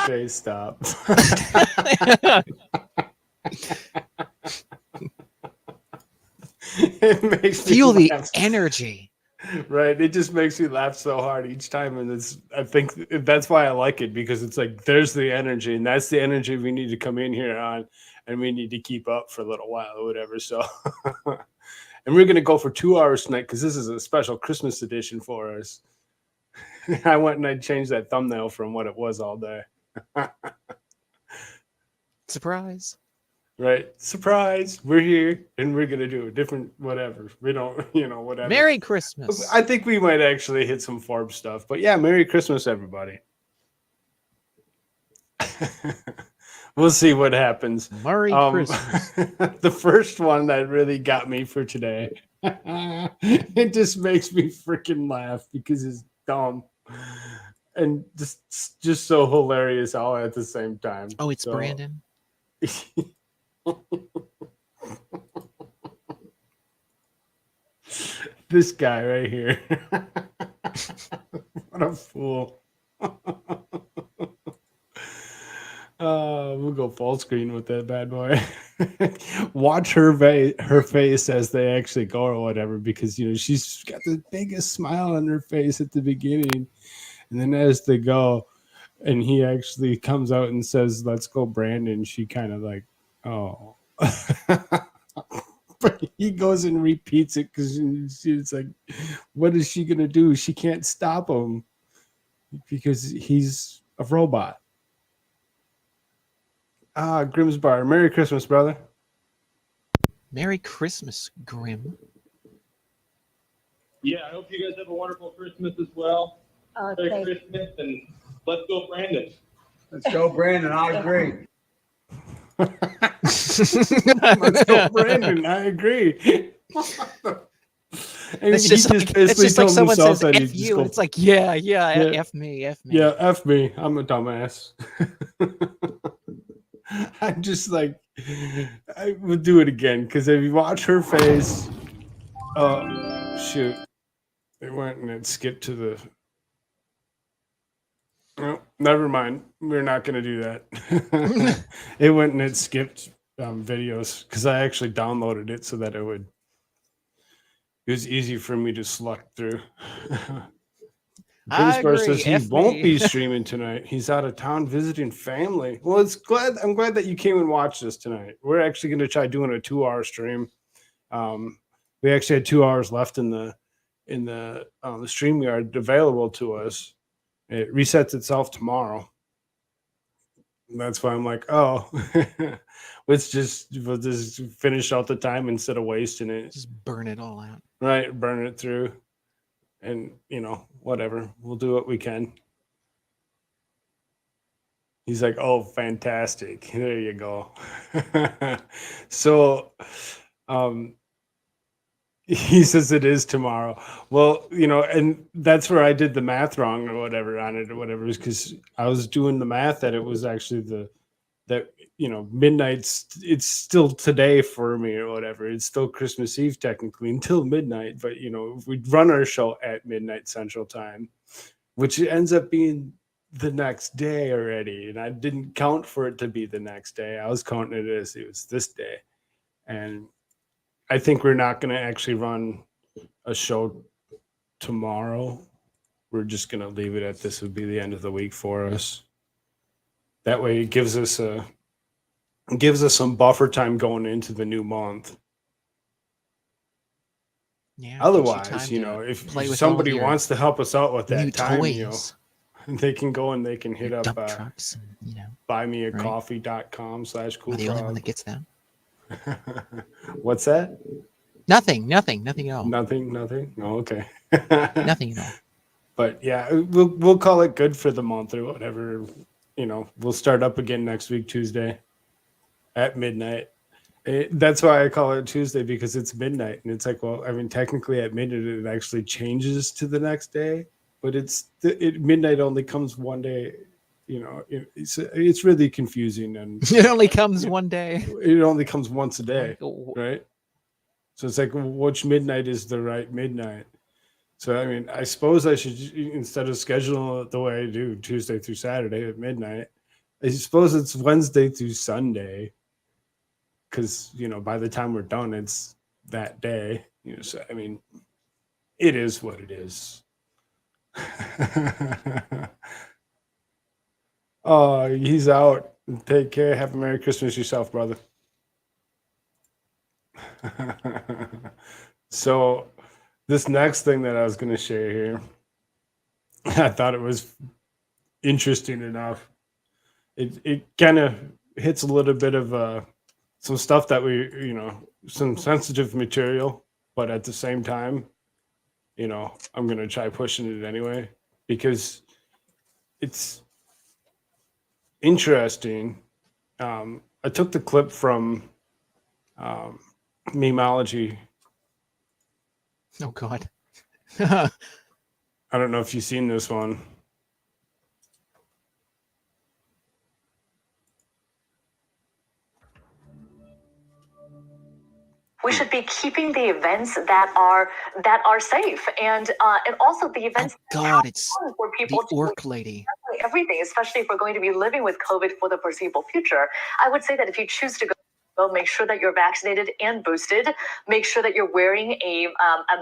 Okay, stop. It makes Feel me the laugh. energy. Right, it just makes me laugh so hard each time, and I think that's why I like it, because it's like there's the energy, and that's the energy we need to come in here on, and we need to keep up for a little while or whatever. So, and we're gonna go for 2 hours tonight because this is a special Christmas edition for us. I went and I changed that thumbnail from what it was all day. Surprise. Right, surprise! We're here, and we're gonna do a different whatever. We don't, whatever. Merry Christmas. I think we might actually hit some Forbes stuff, but yeah, Merry Christmas, everybody. We'll see what happens. Merry Christmas. The first one that really got me for today, it just makes me freaking laugh because it's dumb and just so hilarious all at the same time. Oh, it's Brandon. This guy right here. What a fool. We'll go full screen with that bad boy. Watch her face as they actually go or whatever, because she's got the biggest smile on her face at the beginning, and then as they go and he actually comes out and says, "Let's go, Brandon," she kind of like, oh. But he goes and repeats it because she's like, what is she gonna do? She can't stop him because he's a robot. Grimm's Bar. Merry Christmas, brother. Merry Christmas, Grim. Yeah, I hope you guys have a wonderful Christmas as well. Merry Christmas, and let's go, Brandon. Let's go, Brandon. I agree. Let's go, Brandon. I agree. And It's just like someone says F you. It's like, yeah, F me. Yeah, F me. I'm a dumbass. I'm just like, I would do it again because if you watch her face, shoot, it went and it skipped to the. Oh, never mind. We're not going to do that. It went and it skipped videos because I actually downloaded it so that it was easy for me to select through. Grimmsbar says he won't be streaming tonight. He's out of town visiting family. Well, I'm glad that you came and watched this tonight. We're actually going to try doing a 2-hour stream. We actually had 2 hours left in the StreamYard available to us. It resets itself tomorrow. That's why I'm like, oh, we'll just finish out the time instead of wasting it. Just burn it all out. Right, burn it through. And, whatever. We'll do what we can. He's like, oh, fantastic. There you go. So, he says it is tomorrow. Well, and that's where I did the math wrong or whatever on it or whatever, is because I was doing the math that it was actually midnight's, it's still today for me or whatever. It's still Christmas Eve technically until midnight. But, if we run our show at midnight Central Time, which ends up being the next day already. And I didn't count for it to be the next day. I was counting it as it was this day. And I think we're not going to actually run a show tomorrow. We're just going to leave it at this would be the end of the week for us. That way it gives us some buffer time going into the new month. Yeah. Otherwise, if somebody wants to help us out with that time, they can go and they can hit up trucks and, buymeacoffee.com/Koolfrogg. The only one that gets that. What's that? Nothing at all. Nothing. Oh, okay. Nothing at all. But yeah, we'll call it good for the month or whatever. We'll start up again next week, Tuesday at midnight. That's why I call it Tuesday, because it's midnight, and it's like, well, I mean, technically at midnight it actually changes to the next day, but midnight only comes one day. It's really confusing, and it only comes one day. It only comes once a day, right? So it's like, which midnight is the right midnight? So I mean, I suppose I should, instead of scheduling it the way I do Tuesday through Saturday at midnight, I suppose it's Wednesday through Sunday. Because by the time we're done, it's that day. So I mean, it is what it is. Oh, he's out. Take care. Have a Merry Christmas yourself, brother. So, this next thing that I was going to share here, I thought it was interesting enough. It kind of hits a little bit of some stuff that some sensitive material, but at the same time, I'm going to try pushing it anyway, because it's interesting. I took the clip from Memeology. Oh, God. I don't know if you've seen this one. We should be keeping the events that are safe, and also the events. Oh God, it's for people the orc lady. Everything, especially if we're going to be living with COVID for the foreseeable future. I would say that if you choose to go, make sure that you're vaccinated and boosted. Make sure that you're wearing a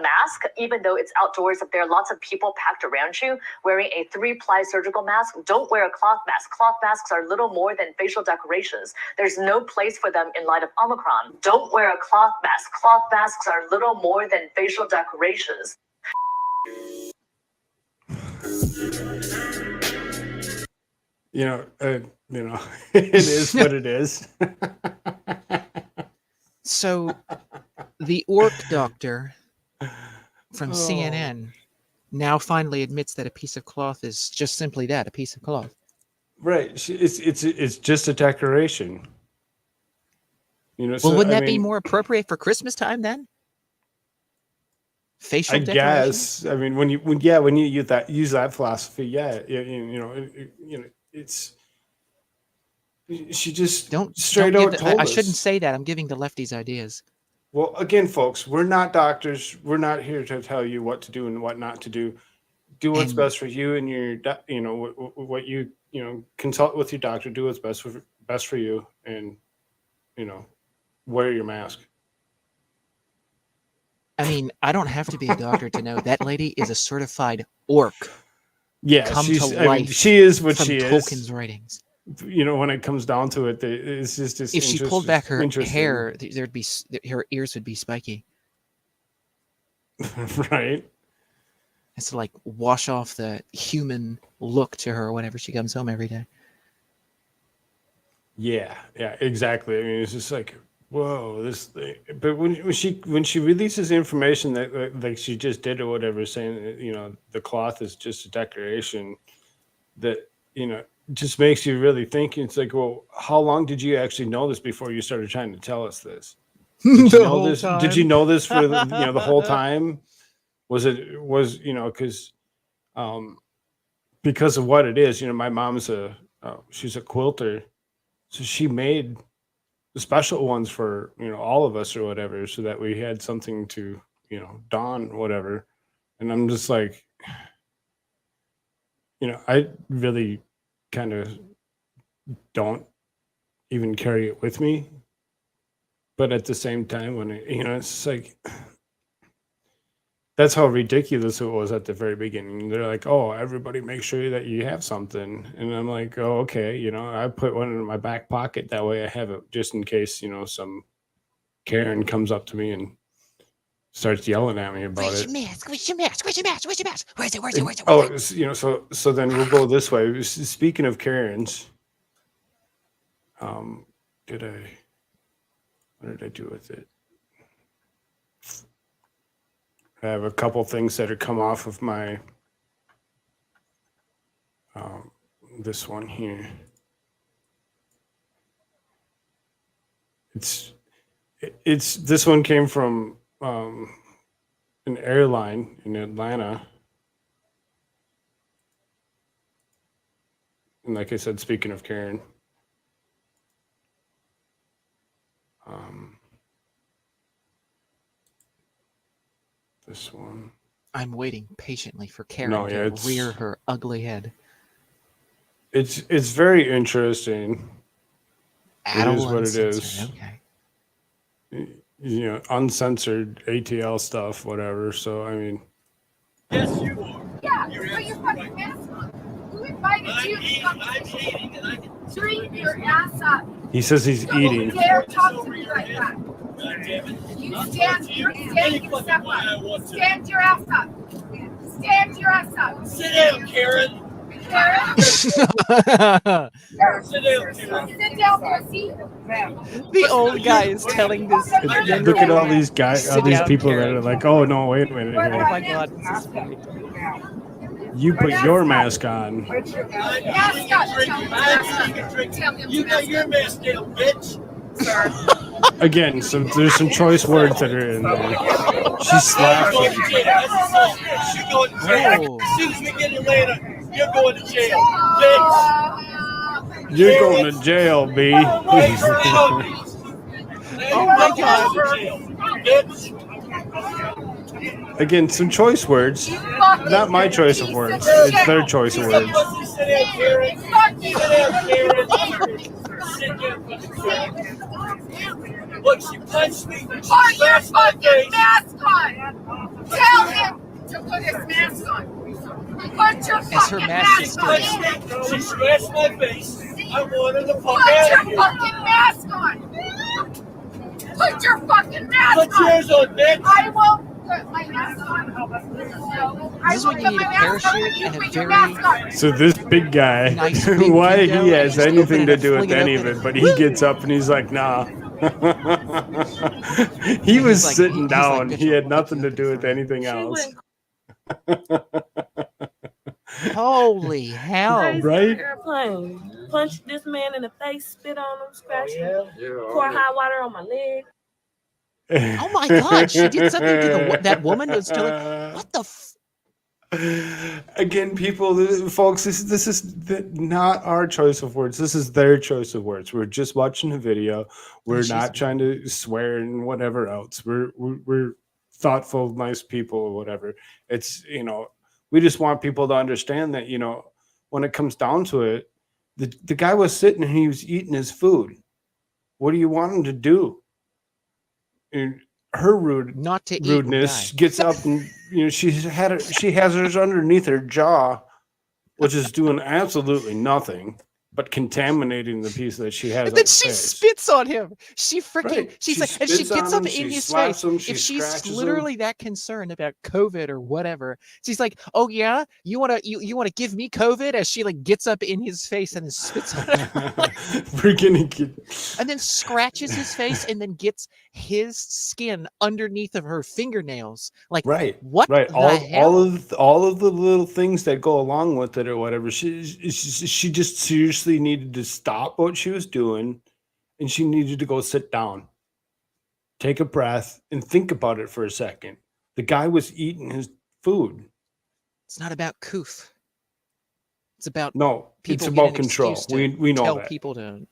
mask, even though it's outdoors. If there are lots of people packed around you, wearing a 3-ply surgical mask. Don't wear a cloth mask. Cloth masks are little more than facial decorations. There's no place for them in light of Omicron. Don't wear a cloth mask. Cloth masks are little more than facial decorations. It is what it is. So, the orc doctor from CNN now finally admits that a piece of cloth is just simply that, a piece of cloth. Right. It's just a decoration. Well, wouldn't that be more appropriate for Christmas time then? Facial decoration? Guess. I mean, when you use that philosophy, yeah, it's. She just straight out told us. I shouldn't say that. I'm giving the lefties ideas. Well, again, folks, we're not doctors. We're not here to tell you what to do and what not to do. Do what's best for you and your, what you, consult with your doctor. Do what's best for you, and wear your mask. I mean, I don't have to be a doctor to know that lady is a certified orc. Yeah, she is what she is. Tolkien's writings. When it comes down to it, it's just if she pulled back her hair, her ears would be spiky. Right. It's to like wash off the human look to her whenever she comes home every day. Yeah, exactly. I mean, it's just like, whoa, this thing. But when she releases information that like she just did or whatever, saying that, the cloth is just a decoration, that just makes you really think. It's like, well, how long did you actually know this before you started trying to tell us this? Did you know this? Did you know this for the whole time? Because of what it is. My mom's she's a quilter, so she made the special ones for all of us or whatever, so that we had something to don or whatever. And I'm just like, I really kind of don't even carry it with me, but at the same time, when it's like, that's how ridiculous it was at the very beginning. They're like, oh, everybody make sure that you have something, and I'm like, oh, okay, I put one in my back pocket, that way I have it just in case some Karen comes up to me and starts yelling at me about Where's it. Your mask? Where's your mask? Where's your mask? Where's your mask? Where's it? Oh, so then we'll go this way. Speaking of Karens, what did I do with it? I have a couple things that are come off of my this one here. It's It's this one came from an airline in Atlanta. And like I said, speaking of Karen, this one. I'm waiting patiently for Karen No, yeah, to rear her ugly head. It's very interesting. It is what it is. Okay. You know, uncensored ATL stuff, whatever. So I mean, Yes, you are. Yeah, You're put your absolutely fucking right. mask on. Who invited you to come I'm eating, and I can drink your ass up? he says he's Don't eating. dare talk to me like that. God damn it. You I'll stand, talk to you any stand, you fucking step way I up. want to. Stand your ass up. Stand your ass up. Sit down, Karen. Karen, Sit down, Karen. sit down there, see? The old guy is telling this younger Look at all woman, these guys, all "Sit these down, people Karen." that are like, "Oh no, wait a minute Oh here. my god, this is funny. You put your mask on." I'm eating a drink. You got your mask down, bitch. Again, there's some choice words that are in there. She slapped You're going him. to jail. That's assault. You're going to jail. Oh. As soon as we get in Atlanta, you're going to jail, bitch. You're going to jail, B. Oh my God. Bitch. Again, some choice words. Not my choice of words. It's their choice of words. Sit down, Karen. Sit down, Karen. Sit down, Karen. Look, she punched me. Put your Smashed my fucking face. mask on. Tell him to put his mask on. Put your As her fucking mask mask is on. still She smashed my face. I wanted to fuck Put out your of here. fucking mask on. Put your fucking mask Put on. yours on, bitch. I will put my mask on. This is when you need a parachute and a Put your very mask on. So this big guy, Nice big why window, he and has just anything open to it, do with fling it any of open, it, and but he gets up and he's like, nah. He And was he's like- sitting he's like, down. "Bitch, He I'll had fucking nothing to open do it with for you." anything else. Holy hell. Crazy Right? airplane. Punch this man in the face, spit on him, scratch him, Yeah. pour hot water on my leg. Oh my god, she did something to that woman was telling. What the Again, people, folks, this is not our choice of words. This is their choice of words. We're just watching a video. We're she's- not trying to swear and whatever else. We're thoughtful, nice people or whatever. It's, you know, we just want people to understand that, you know, when it comes down to it, the guy was sitting and he was eating his food. What do you want him to do? And her not to eat and rudeness die. gets up and, you know, she has hers underneath her jaw, which is doing absolutely nothing but contaminating the piece that she has. And then on she her face. spits on him. She freaking, Right. she's She like, and she spits gets on up him, in she his slaps face. him, she If she's scratches him. literally that concerned about COVID or whatever, she's like, "Oh yeah, you wanna give me COVID?" As she like gets up in his face and then spits on him, We're gonna get and then scratches his face, and then gets his skin underneath of her fingernails. Like, right. what? Right. The All hell? of the little things that go along with it or whatever. She just seriously needed to stop what she was doing, and she needed to go sit down, take a breath, and think about it for a second. The guy was eating his food. It's not about coof. It's about No, people it's get about an control. excuse to We know tell that. people to,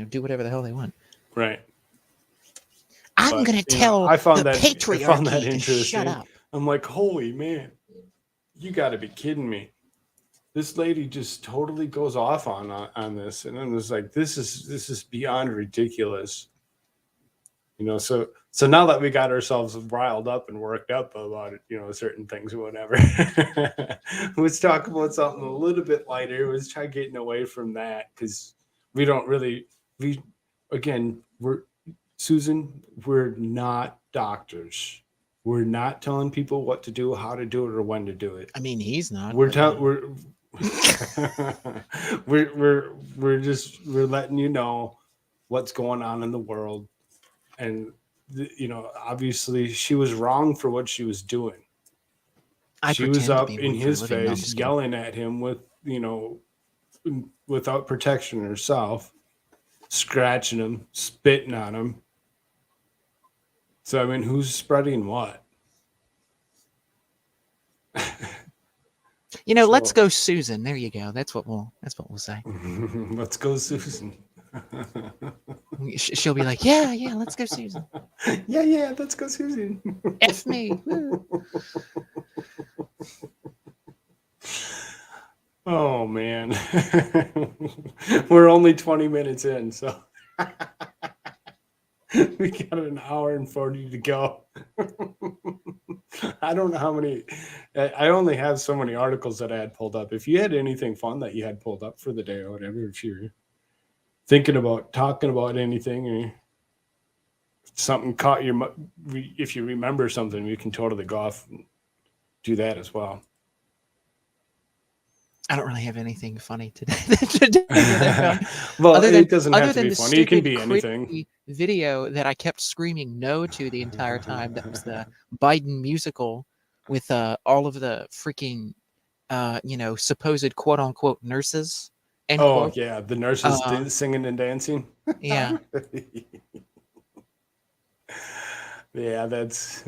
do whatever the hell they want. Right. I'm But, gonna you know, tell I found the that patriarchy to interesting. shut up. I'm like, holy man, you got to be kidding me. This lady just totally goes off on this, and I was like, this is beyond ridiculous. You know, so now that we got ourselves riled up and worked up about it, you know, certain things or whatever, let's talk about something a little bit lighter. Let's try getting away from that, because we don't really, Susan, we're not doctors. We're not telling people what to do, how to do it, or when to do it. I mean, he's not. We're but, we're letting you know what's going on in the world, and you know, obviously she was wrong for what she was doing. She was up in his face yelling at him with, you know, without protection herself, scratching him, spitting on him. So I mean, who's spreading what? Let's So go Susan. There you go. That's what we'll say. let's go, Susan. She'll be like, yeah, let's go Susan. Yeah, let's go, Susan. F me. Woo. Oh man, we're only 20 minutes in, so we got an hour and 40 to go. I don't know how many. I only have so many articles that I had pulled up. If you had anything fun that you had pulled up for the day or whatever, if you're thinking about talking about anything or something caught your, if you remember something, we can totally go off and do that as well. I don't really have anything funny today. That I found. Well, Other it doesn't other have to than be the funny. It can be stupid, anything. cringy video that I kept screaming no to the entire time. That was the Biden musical with all of the freaking, supposed quote unquote nurses. End Oh quote. yeah, the nurses Uh, singing and dancing. Yeah. Yeah, that's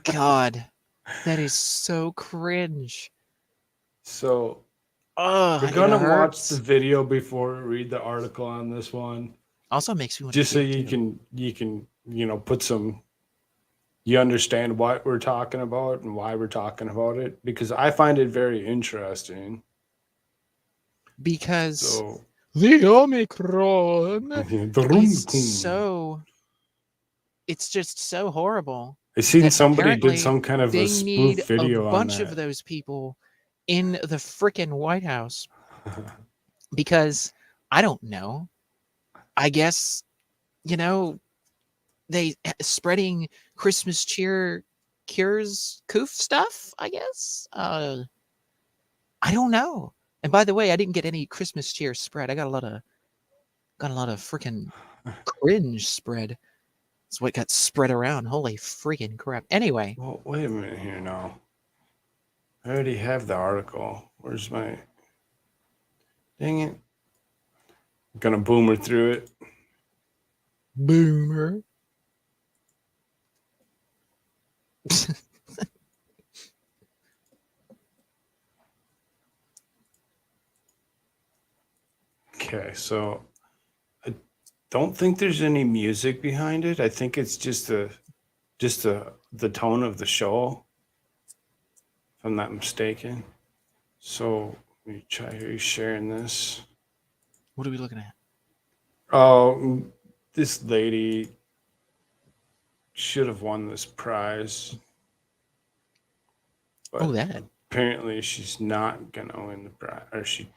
God, that is so cringe. so. Oh, We're it gonna watch hurts. the video before we read the article on this one, Also makes me want to just so puke, too. you can put some. You understand what we're talking about and why we're talking about it, because I find it very interesting. Because So the Omicron is it's just so horrible I seen that somebody did apparently some kind of a they need spoof a video on bunch of that. those people in the frickin' White House because I don't know. I guess, they spreading Christmas cheer cures coof stuff, I guess. I don't know. And by the way, I didn't get any Christmas cheer spread. I got a lot of freaking cringe spread. That's what got spread around. Holy freaking crap. Anyway, Well, wait a minute here now. I already have the article. Where's my? Dang it! I'm gonna boomer through it. boomer. Okay, so I don't think there's any music behind it. I think it's just the tone of the show, if I'm not mistaken. So let me try sharing this. What are we looking at? Oh, this lady should have won this prize. But Oh, that. apparently she's not gonna win the prize, or she,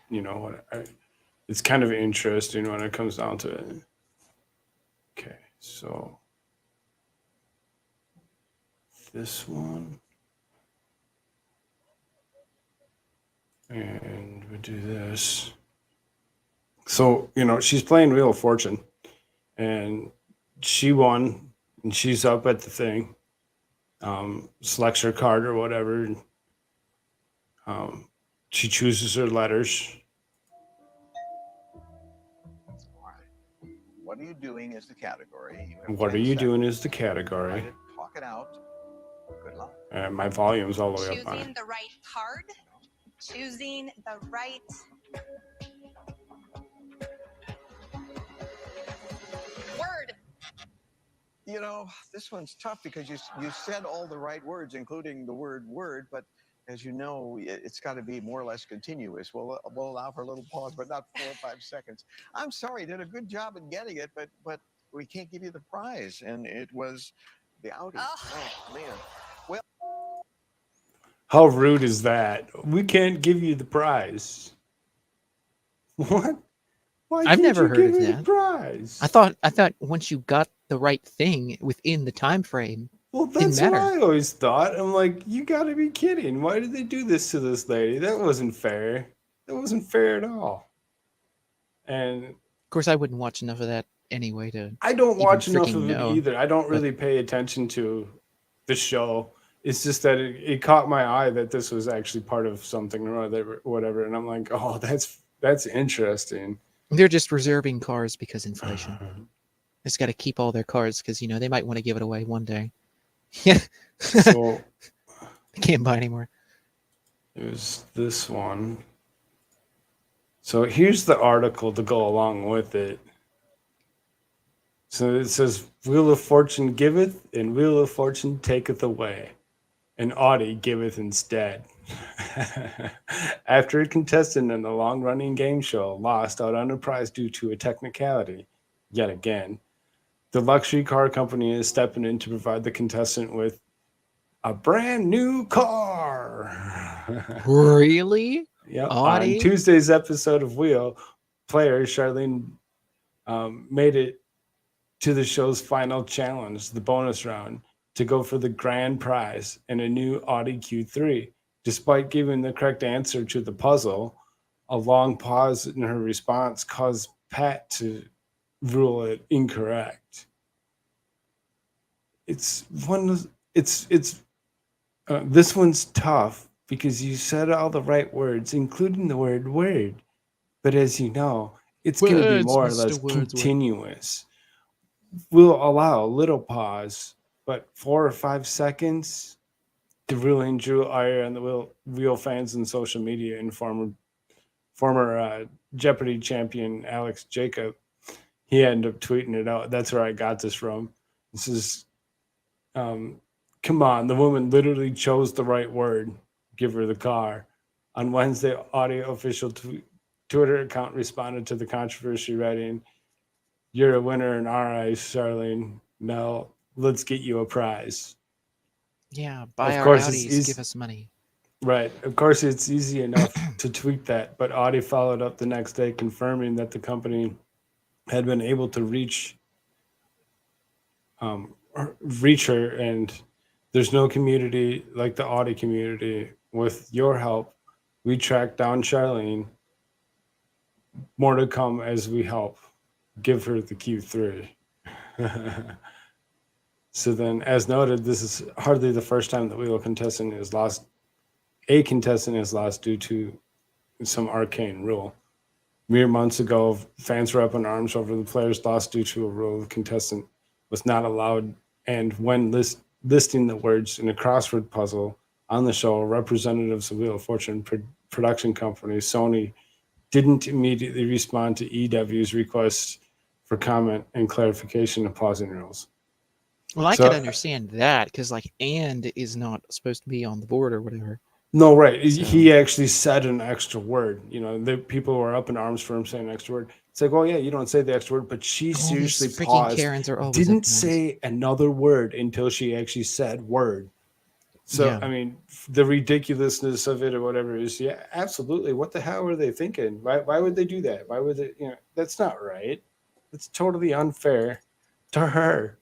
it's kind of interesting when it comes down to it. Okay, so this one, and we do this. So she's playing Wheel of Fortune, and she won, and she's up at the thing, selects her card or whatever, and she chooses her letters. What are you doing is the category. What are you doing is the category. Talk it out. Good luck. And my volume's all the way up on Choosing it. the right card. Choosing the right word. This one's tough because you said all the right words, including the word, but as you know, it's got to be more or less continuous. We'll allow for a little pause, but not 4 or 5 seconds. I'm sorry, you did a good job in getting it, but we can't give you the prize, and it was the outing. Oh man. Well, How rude is that? We can't give you the prize. What? Why I've can't never you heard give of me that. the prize? I thought once you got the right thing within the time frame, Well, didn't that's what matter. I always thought. I'm like, you gotta be kidding. Why did they do this to this lady? That wasn't fair. That wasn't fair at all. And Of course, I wouldn't watch enough of that anyway to I don't even watch enough freaking of it know. either. I don't But really pay attention to the show. It's just that it caught my eye that this was actually part of something or whatever. And I'm like, oh, that's interesting. they're just reserving cars because inflation. Just got to keep all their cards because they might want to give it away one day. Yeah, So they can't buy anymore. it was this one. So here's the article to go along with it. So it says, Wheel of Fortune giveth, and Wheel of Fortune taketh away, and Audi giveth instead. After a contestant in a long-running game show lost out on a prize due to a technicality, yet again, the luxury car company is stepping in to provide the contestant with a brand new car. Really? Yep. Audi? On Tuesday's episode of Wheel, player Charlene made it to the show's final challenge, the bonus round, to go for the grand prize in a new Audi Q3. Despite giving the correct answer to the puzzle, a long pause in her response caused Pat to rule it incorrect. It's this one's tough because you said all the right words, including the word, but as you know, it's going to be Words, more or Mr. less Wordsworth. continuous. We'll allow a little pause, but 4 or 5 seconds, the ruling drew ire on the real fans in social media, and former Jeopardy champion Alex Jacob, he ended up tweeting it out. That's where I got this from. This is, come on, the woman literally chose the right word. Give her the car. On Wednesday, audio official Twitter account responded to the controversy, writing, "You're a winner in our eyes, Charlene. Now let's get you a prize." Yeah, buy Of our course, it's Audis, easy. give us money. Right. Of course, it's easy enough to tweet that, but Audi followed up the next day confirming that the company had been able to reach her, and there's no community like the Audi community. With your help, we tracked down Charlene. More to come as we help give her the Q3. So then, as noted, this is hardly the first time that a contestant is lost due to some arcane rule. Mere months ago, fans were up in arms over the player's loss due to a rule the contestant was not allowed, and when listing the words in a crossword puzzle on the show, representatives of Wheel of Fortune production company Sony didn't immediately respond to EW's request for comment and clarification of pausing rules. Well, I So- could understand that because, and is not supposed to be on the board or whatever. No, right. So- He actually said an extra word. The people were up in arms for him saying an extra word. It's like, oh yeah, you don't say the extra word, but she All these seriously freaking paused, Karens are always up in didn't arms. say another word until she actually said word. So, Yeah. I mean, the ridiculousness of it or whatever is, yeah, absolutely. What the hell were they thinking? Why would they do that? Why would they, that's not right. It's totally unfair to her.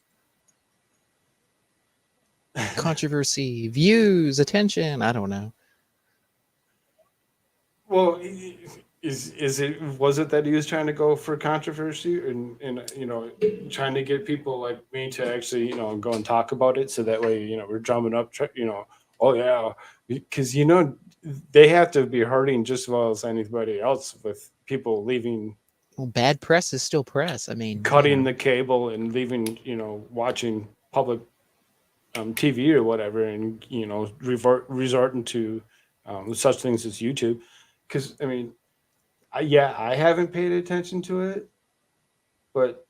Controversy, views, attention. I don't know. Well, was it that he was trying to go for controversy and trying to get people like me to actually go and talk about it so that way we're drumming up oh yeah, because they have to be hurting just as well as anybody else with people leaving, Well, bad press is still press. I mean, cutting the cable and leaving watching public TV or whatever, and resorting to such things as YouTube. Because I mean, I haven't paid attention to it, but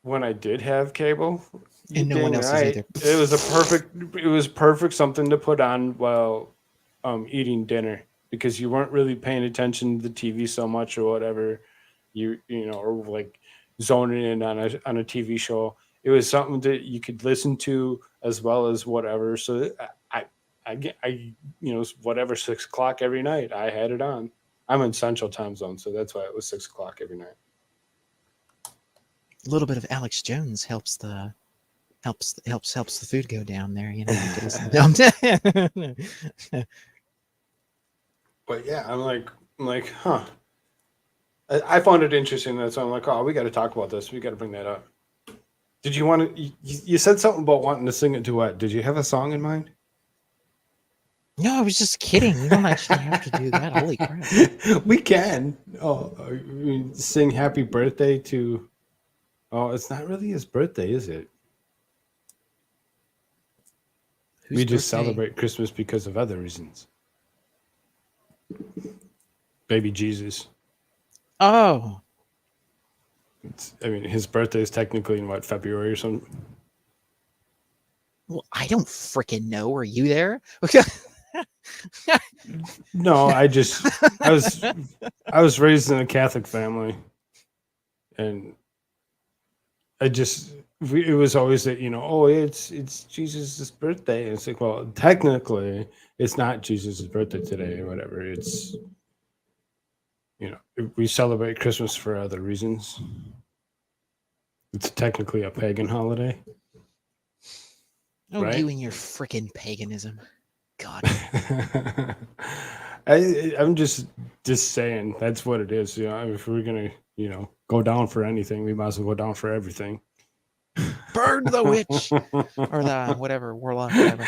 when I did have cable, And no one else is either. it was perfect something to put on while eating dinner, because you weren't really paying attention to the TV so much or whatever, or like zoning in on a TV show. It was something that you could listen to as well as whatever. So I whatever 6 o'clock every night, I had it on. I'm in Central Time Zone, so that's why it was 6 o'clock every night. A little bit of Alex Jones helps the food go down there. You know. But yeah, I'm like, huh. I found it interesting. That's why I'm like, oh, we got to talk about this. We got to bring that up. Did you want to? You said something about wanting to sing a duet. Did you have a song in mind? No, I was just kidding. You don't actually have to do that. Holy crap! We can. Oh, sing "Happy Birthday" to Oh, it's not really his birthday, is it? Whose We just birthday? celebrate Christmas because of other reasons. Baby Jesus. Oh, I mean, his birthday is technically in what, February or something? well, I don't freaking know. Were you there? No, I was raised in a Catholic family, and it was always that, oh, it's Jesus' birthday. And it's like, well, technically, it's not Jesus' birthday today or whatever. It's, we celebrate Christmas for other reasons. It's technically a pagan holiday, Oh, right? you and your freaking paganism. God. I'm just saying that's what it is. If we're gonna, go down for anything, we might as well go down for everything. Burn the witch or the whatever warlock, whatever.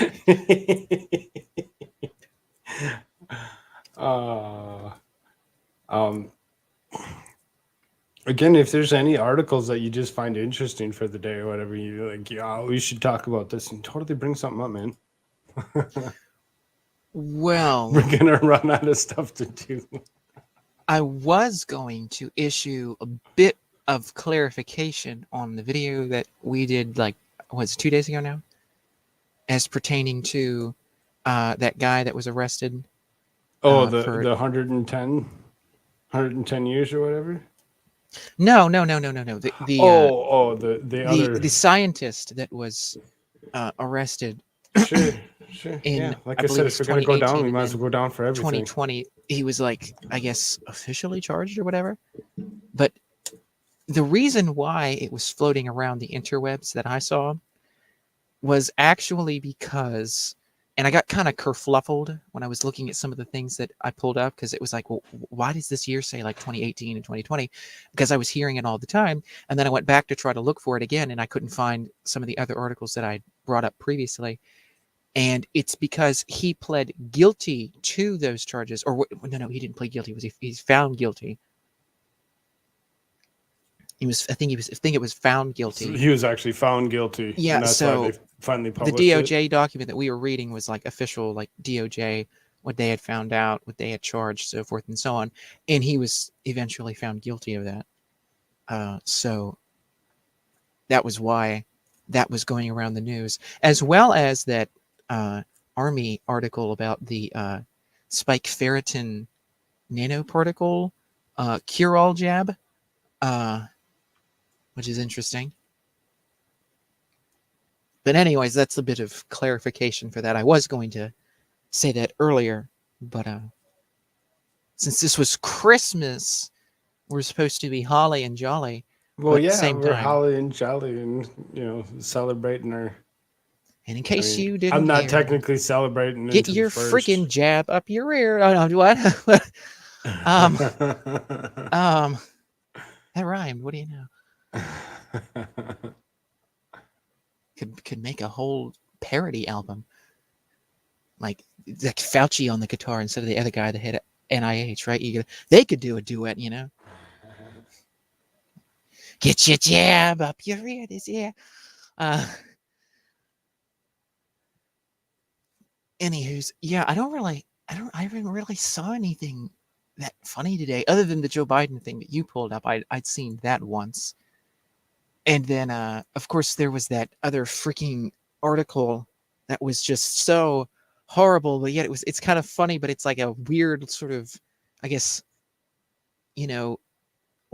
Um. Again, if there's any articles that you just find interesting for the day or whatever, you like, yeah, we should talk about this, and totally bring something up, man. Well, We're gonna run out of stuff to do. I was going to issue a bit of clarification on the video that we did, like, was 2 days ago now, as pertaining to that guy that was arrested. Oh, for the 110 years or whatever. no. The other scientist that was arrested Sure. in, Like I I believe said, it's if we're gonna go down, 2018, we and might as then well go down for everything. 2020, he was, like, I guess, officially charged or whatever. But the reason why it was floating around the interwebs that I saw was actually because, and I got kind of kerfluffled when I was looking at some of the things that I pulled up, because it was like, well, why does this year say like 2018 and 2020? Because I was hearing it all the time. And then I went back to try to look for it again, and I couldn't find some of the other articles that I brought up previously. And it's because he pled guilty to those charges, or no, he didn't plead guilty. He's found guilty. I think it was found guilty. He was actually found guilty. Yeah, and that's so why they finally the published DOJ document that we were reading was like official, like DOJ, what they had found out, what they had charged, so forth and so on. And he was eventually found guilty of that. So that was why that was going around the news, as well as that Army article about the spike ferritin nanoparticle cure-all jab, which is interesting. But anyways, that's a bit of clarification for that. I was going to say that earlier, but since this was Christmas, we're supposed to be holly and jolly. Well, but yeah, same we're time. holly and jolly, and celebrating our. And in case you didn't, I'm not hear, technically celebrating. get your freaking jab up your rear. Oh no, what? That rhymed. What do you know? Could make a whole parody album, like Fauci on the guitar instead of the other guy that had NIH, right? They could do a duet, Get your jab up your rear this year. Anywho's, yeah, I haven't really saw anything that funny today, other than the Joe Biden thing that you pulled up. I'd seen that once. And then, of course, there was that other freaking article that was just so horrible, but yet it's kind of funny, but it's like a weird sort of, I guess,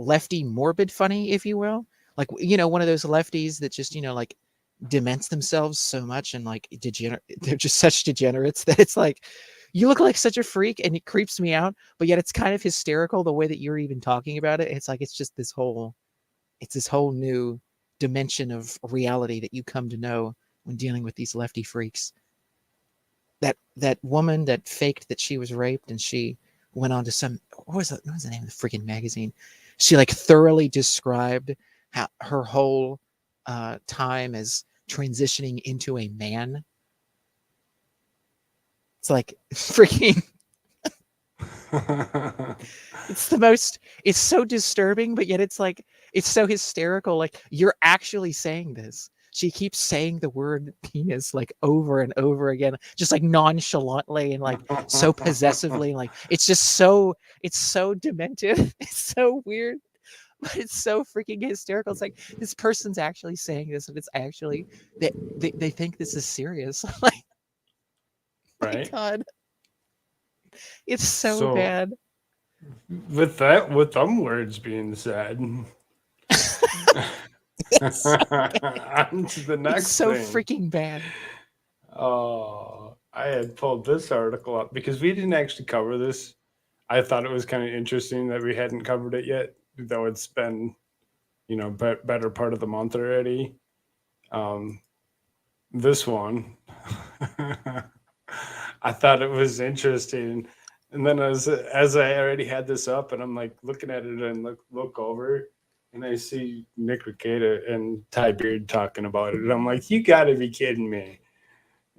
lefty morbid funny, if you will. Like, one of those lefties that just, like dements themselves so much and like they're just such degenerates that it's like, you look like such a freak and it creeps me out, but yet it's kind of hysterical the way that you're even talking about it. It's like, it's this whole new dimension of reality that you come to know when dealing with these lefty freaks. That woman that faked that she was raped, and she went on to what was the name of the freaking magazine? She like thoroughly described how her whole time as transitioning into a man. It's like freaking It's the most, it's so disturbing, but yet it's like, it's so hysterical. Like, you're actually saying this. She keeps saying the word penis like over and over again, just like nonchalantly and like so possessively. Like, it's just so, it's so demented. It's so weird, but it's so freaking hysterical. It's like this person's actually saying this, and it's actually, they think this is serious. Like, my Right. God, it's so So bad. with that, with them words being said, on to the It's next so thing. freaking bad. Oh, I had pulled this article up because we didn't actually cover this. I thought it was kind of interesting that we hadn't covered it yet, though it's been, better part of the month already. Um, this one, I thought it was interesting, and then as I already had this up, and I'm like looking at it and look over, and I see Nick Rekieta and Ty Beard talking about it, and I'm like, you got to be kidding me.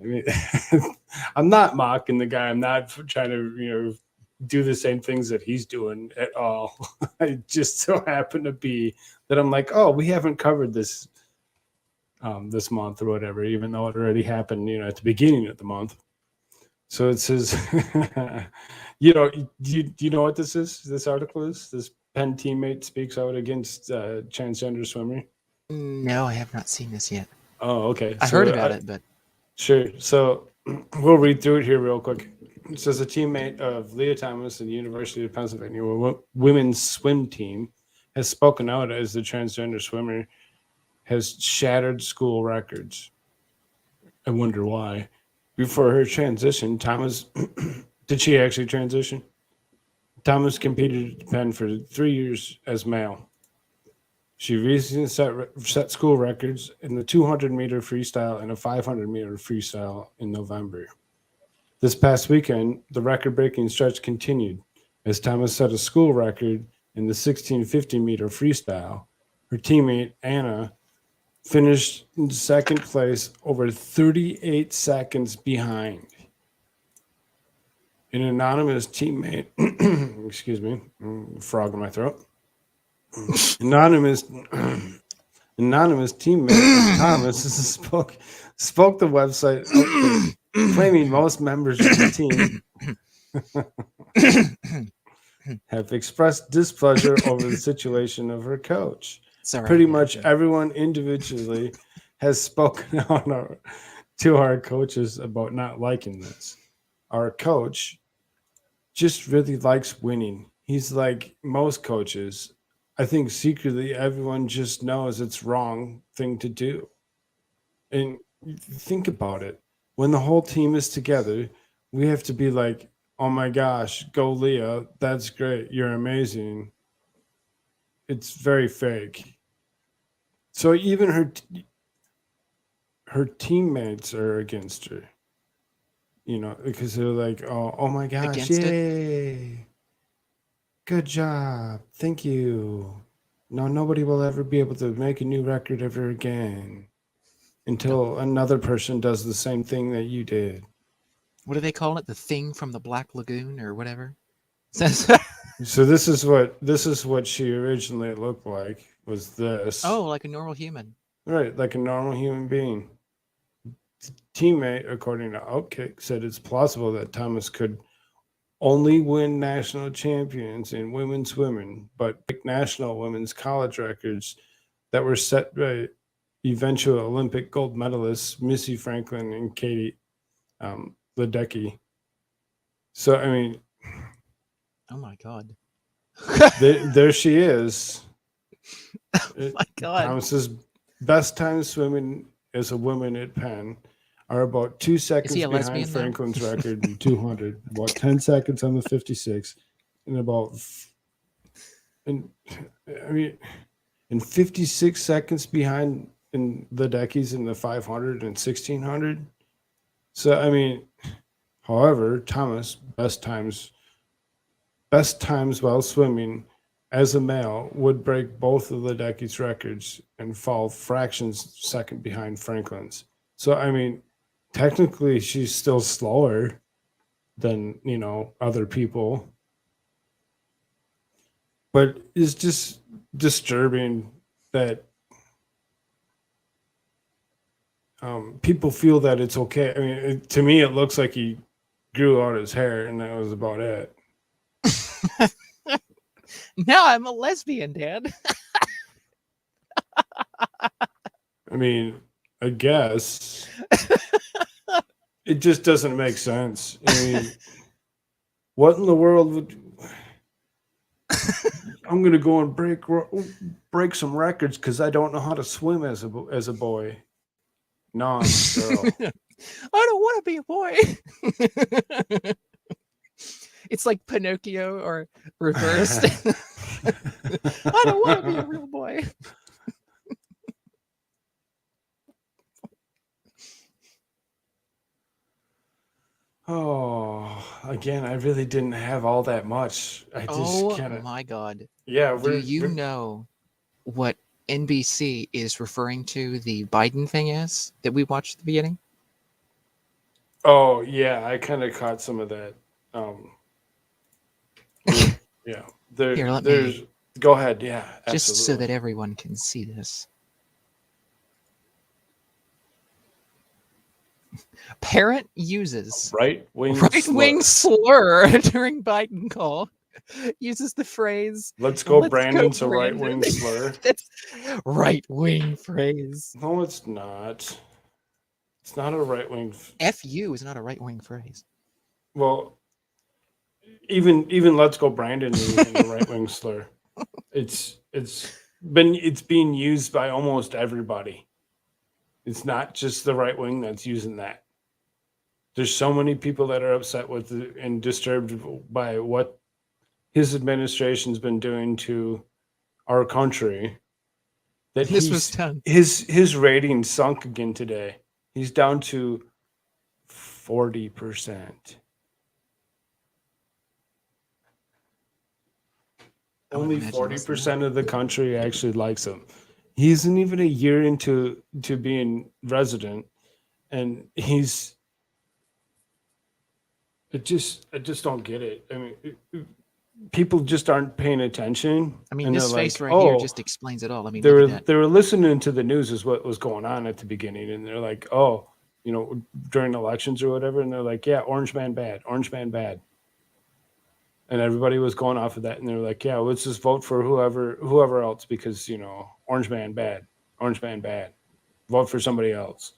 I mean, I'm not mocking the guy. I'm not trying to, do the same things that he's doing at all. I just so happen to be that I'm like, oh, we haven't covered this this month or whatever, even though it already happened, at the beginning of the month. So it says, do you know what this is? This article is this Penn teammate speaks out against transgender swimmer. No, I have not seen this yet. Oh, okay. I heard about it, but Sure. So we'll read through it here real quick. It says a teammate of Leah Thomas at the University of Pennsylvania women's swim team has spoken out as the transgender swimmer has shattered school records. I wonder why. Before her transition, Thomas did she actually transition? Thomas competed at Penn for 3 years as male. She recently set school records in the 200-meter freestyle and a 500-meter freestyle in November. This past weekend, the record-breaking stretch continued as Thomas set a school record in the 1650-meter freestyle. Her teammate, Anna, finished in second place over 38 seconds behind. An anonymous teammate, excuse me, frog in my throat. Anonymous teammate Thomas spoke the website claiming most members of the team have expressed displeasure over the situation of her coach. right, Pretty much everyone individually has spoken out to our coaches about not liking this. Our coach just really likes winning. He's like most coaches. I think secretly everyone just knows it's wrong thing to do. And think about it. When the whole team is together, we have to be like, oh my gosh, go Leah. That's great. You're amazing. It's very fake. So even her teammates are against her. Because they're like, oh my gosh, Against it? yay. Good job. Thank you. No, nobody will ever be able to make a new record ever again until another person does the same thing that you did. What do they call it? The thing from the Black Lagoon or whatever? So this is what she originally looked like, was this. Oh, like a normal human. Right, like a normal human being. Teammate, according to Outkick, said it's plausible that Thomas could only win national champions in women's swimming, but break national women's college records that were set by eventual Olympic gold medalists Missy Franklin and Katie Ledecky. So, I mean, oh my God. there she is. Oh my God. Thomas's best time swimming as a woman at Penn are about 2 seconds behind Franklin's record in 200, about 10 seconds on the 56, and 56 seconds behind in the Ledecky's in the 500 and 1600. So, I mean, however, Thomas, best times while swimming as a male would break both of Ledecky's records and fall fractions second behind Franklin's. So, I mean, technically she's still slower than, other people. But it's just disturbing that people feel that it's okay. I mean, to me, it looks like he grew out his hair, and that was about it. Now I'm a lesbian, Dad. I mean, I guess it just doesn't make sense. I mean, what in the world would I'm gonna go and break some records because I don't know how to swim as a boy. No, I'm a girl. I don't want to be a boy. It's like Pinocchio or reversed. I don't want to be a real boy. Oh, again, I really didn't have all that much. I just Oh kind of, my God. yeah. Do you know what NBC is referring to the Biden thing as that we watched at the beginning? Oh yeah, I kind of caught some of that. Yeah, Here, let there's. me, Go ahead. Yeah, just so absolutely. that everyone can see this. Parent uses Right-wing right-wing slur. slur during Biden call. Uses the phrase Let's go, "Let's Brandon's go, a Brandon." right-wing slur. That's right-wing phrase. No, it's not. It's not a right-wing. "Fu" is not a right-wing phrase. Well, even let's go, Brandon isn't a right-wing slur. It's being used by almost everybody. It's not just the right wing that's using that. There's so many people that are upset with and disturbed by what his administration's been doing to our country that This was done. his rating sunk again today. He's down to 40%. Only 40% of the country actually likes him. He isn't even a year into being resident, and I just don't get it. I mean, people just aren't paying attention. I mean, and this they're face like, right here "Oh," just explains it all. I mean, they look were at that. they were listening to the news is what was going on at the beginning, and they're like, "Oh, during elections or whatever," and they're like, "Yeah, orange man bad, orange man bad." And everybody was going off of that, and they're like, "Yeah, let's just vote for whoever else because orange man bad, orange man bad. Vote for somebody else."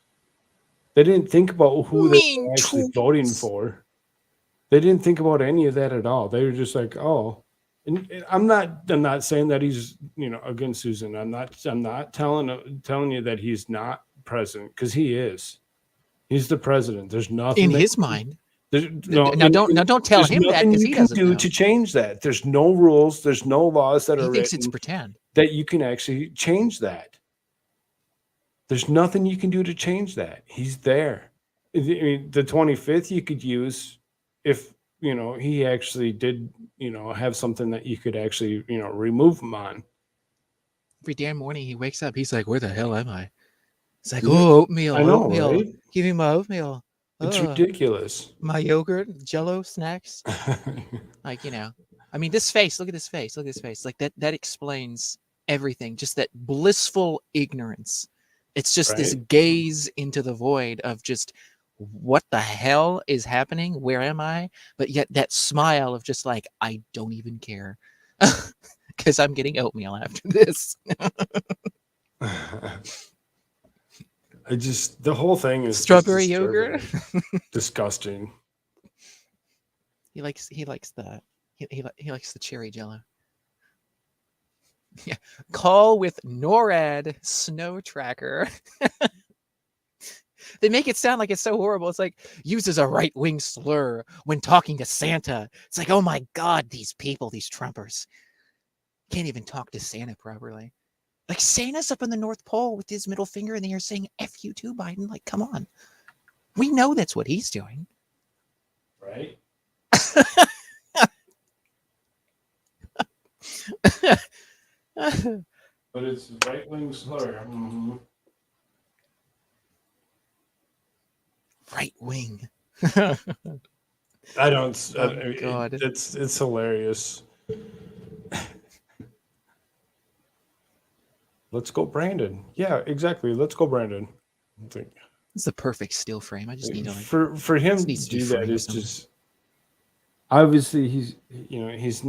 They didn't think about who they Mean were actually tweets. voting for. They didn't think about any of that at all. They were just like, "Oh," and I'm not saying that he's against Susan. I'm not telling you that he's not president because he is. He's the president. There's nothing In that his mind. there's Now don't tell there's him that nothing because you he can doesn't do know. to change that. There's no rules. There's no laws that He are thinks it's written pretend. that you can actually change that. There's nothing you can do to change that. He's there. I mean, the 25th you could use if he actually did have something that you could actually remove him on. Every damn morning he wakes up, he's like, "Where the hell am I?" It's like, Yeah, "Oh, oatmeal, I know, oatmeal. right? Give me my oatmeal. It's Ugh. ridiculous. My yogurt, Jello snacks." Like, I mean, this face. Look at this face. Look at this face. Like that explains everything. Just that blissful ignorance. It's just this Right? gaze into the void of just what the hell is happening? Where am I? But yet that smile of just like, I don't even care. Because I'm getting oatmeal after this. The whole thing is just Strawberry yogurt. disturbing. Disgusting. He likes the he likes the cherry Jello. Yeah. Call with NORAD snow tracker. They make it sound like it's so horrible. It's like uses a right-wing slur when talking to Santa. It's like, oh my God, these people, these Trumpers can't even talk to Santa properly. Like Santa's up in the North Pole with his middle finger in the air saying "F you too, Biden." Like, come on. We know that's what he's doing. Right? But it's right-wing slur. Mm-hmm. Right wing. I don't. Oh, God. It's hilarious. Let's go, Brandon. Yeah, exactly. Let's go, Brandon. I think It's the perfect still frame. I just need to like. for him This to needs to be do that framed is somewhere. just obviously he's Does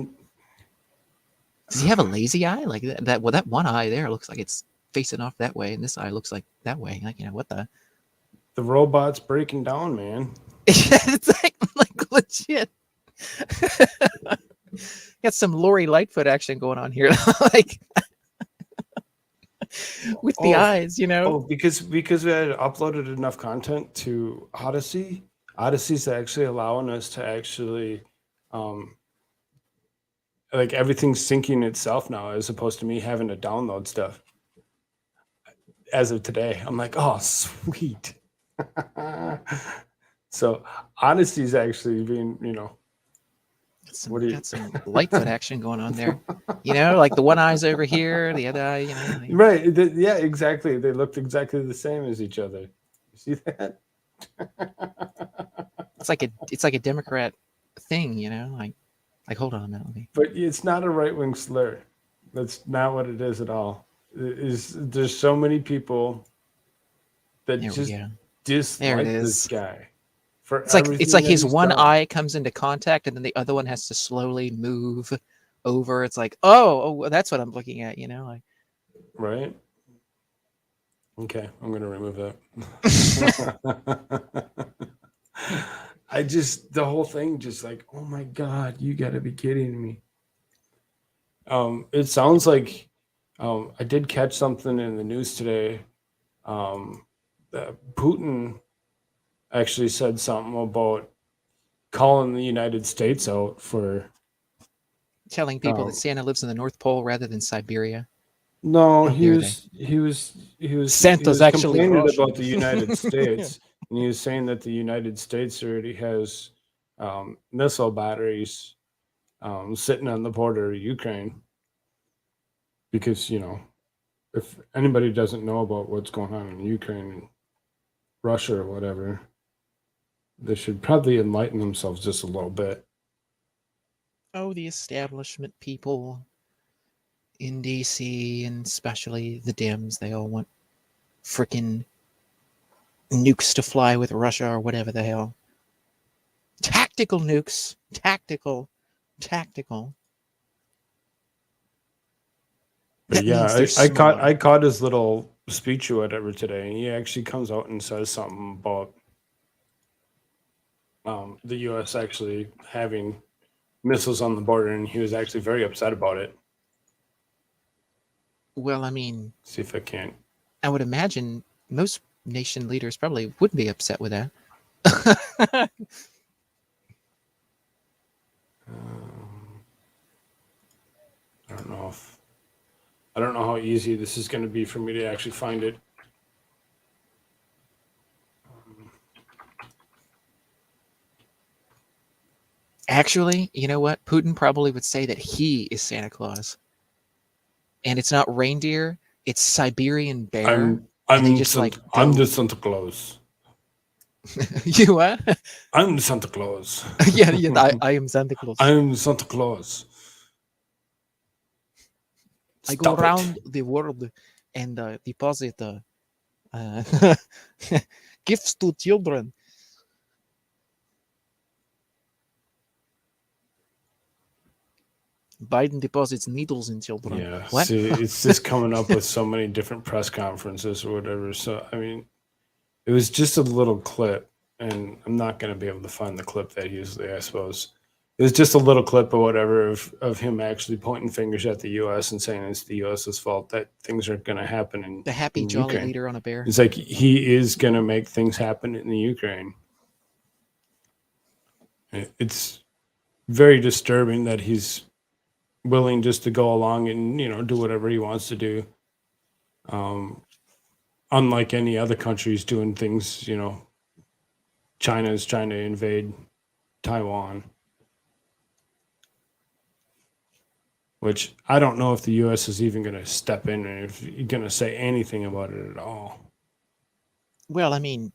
he have a lazy eye like that? Well, that one eye there looks like it's facing off that way, and this eye looks like that way. Like, you know, what the? the robot's breaking down, man. It's like legit. Got some Lori Lightfoot action going on here, like with the eyes, you know. Oh, because we had uploaded enough content to Odyssey. Odyssey's actually allowing us to actually like everything's syncing itself now as opposed to me having to download stuff. As of today, I'm like, oh, sweet. So Odyssey's actually being, Got some Lightfoot action going on there. You know, like the one eye's over here, the other eye, you know. Right. Yeah, exactly. They looked exactly the same as each other. You see that? It's like a Democrat thing, you know, like hold on a minute. But it's not a right-wing slur. That's not what it is at all. There's so many people that just dislike this guy. It's like his one eye comes into contact and then the other one has to slowly move over. It's like, oh, that's what I'm looking at, you know, like. Right. Okay, I'm gonna remove that. The whole thing just like, oh my god, you gotta be kidding me. It sounds like I did catch something in the news today. That Putin actually said something about calling the United States out for telling people that Santa lives in the North Pole rather than Siberia. No, he was Santa's actually complaining Russian. about the United States, and he was saying that the United States already has missile batteries sitting on the border of Ukraine. Because if anybody doesn't know about what's going on in Ukraine and Russia or whatever, they should probably enlighten themselves just a little bit. Oh, the establishment people in DC and especially the Dems, they all want freaking nukes to fly with Russia or whatever the hell. Tactical nukes. Tactical. But yeah, I caught his little speech or whatever today, and he actually comes out and says something about the U.S. actually having missiles on the border, and he was actually very upset about it. Well, I mean, see if I can't. I would imagine most nation leaders probably wouldn't be upset with that. I don't know how easy this is going to be for me to actually find it. Actually, you know what? Putin probably would say that he is Santa Claus. And it's not reindeer, it's Siberian bear. I'm the Santa Claus. You what? I'm Santa Claus. yeah, I am Santa Claus. I'm Santa Claus. I go around the world and deposit gifts to children. Biden deposits needles in children. Yeah, what? See, it's just coming up with so many different press conferences or whatever. So, I mean, it was just a little clip, and I'm not going to be able to find the clip that easily, I suppose. It was just a little clip or whatever of him actually pointing fingers at the U.S. and saying it's the U.S.'s fault that things are going to happen in the happy in jolly Ukraine. leader on a bear. It's like he is going to make things happen in the Ukraine. It's very disturbing that he's willing just to go along and do whatever he wants to do. Unlike any other countries doing things, China is trying to invade Taiwan. Which I don't know if the U.S. is even going to step in and if you're going to say anything about it at all. Well, I mean,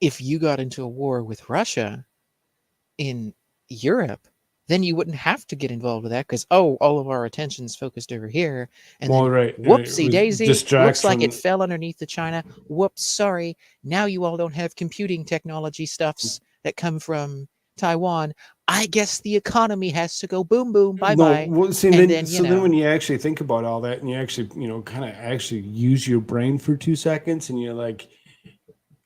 if you got into a war with Russia in Europe, then you wouldn't have to get involved with that because all of our attention's focused over here, and Well, then right. It whoopsie was daisy, distracts looks like it from. fell underneath the China. Whoops, sorry. Now you all don't have computing technology stuffs that come from Taiwan. I guess the economy has to go boom boom bye No, bye, well, see, and then then so then when you actually think about all that, and you actually, kind of actually use your brain for 2 seconds, and you're like,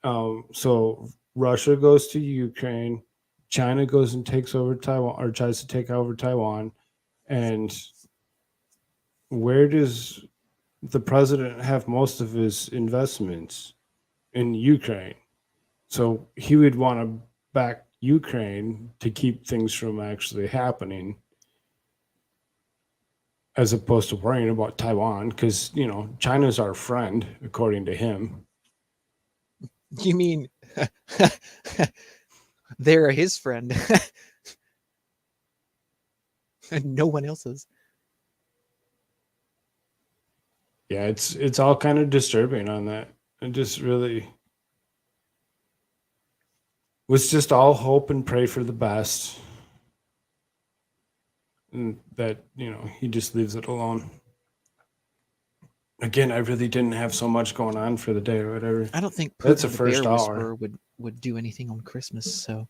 so Russia goes to Ukraine, China goes and takes over Taiwan, or tries to take over Taiwan, and where does the president have most of his investments? In Ukraine. So he would want to back Ukraine to keep things from actually happening, as opposed to worrying about Taiwan, because China's our friend according to him. you mean they're his friend, and no one else's. Yeah, it's all kind of disturbing on that. It just really was just all hope and pray for the best, and that he just leaves it alone. Again, I really didn't have so much going on for the day or whatever. I don't think That's the Putin the Bear first hour. Whisperer would do anything on Christmas. So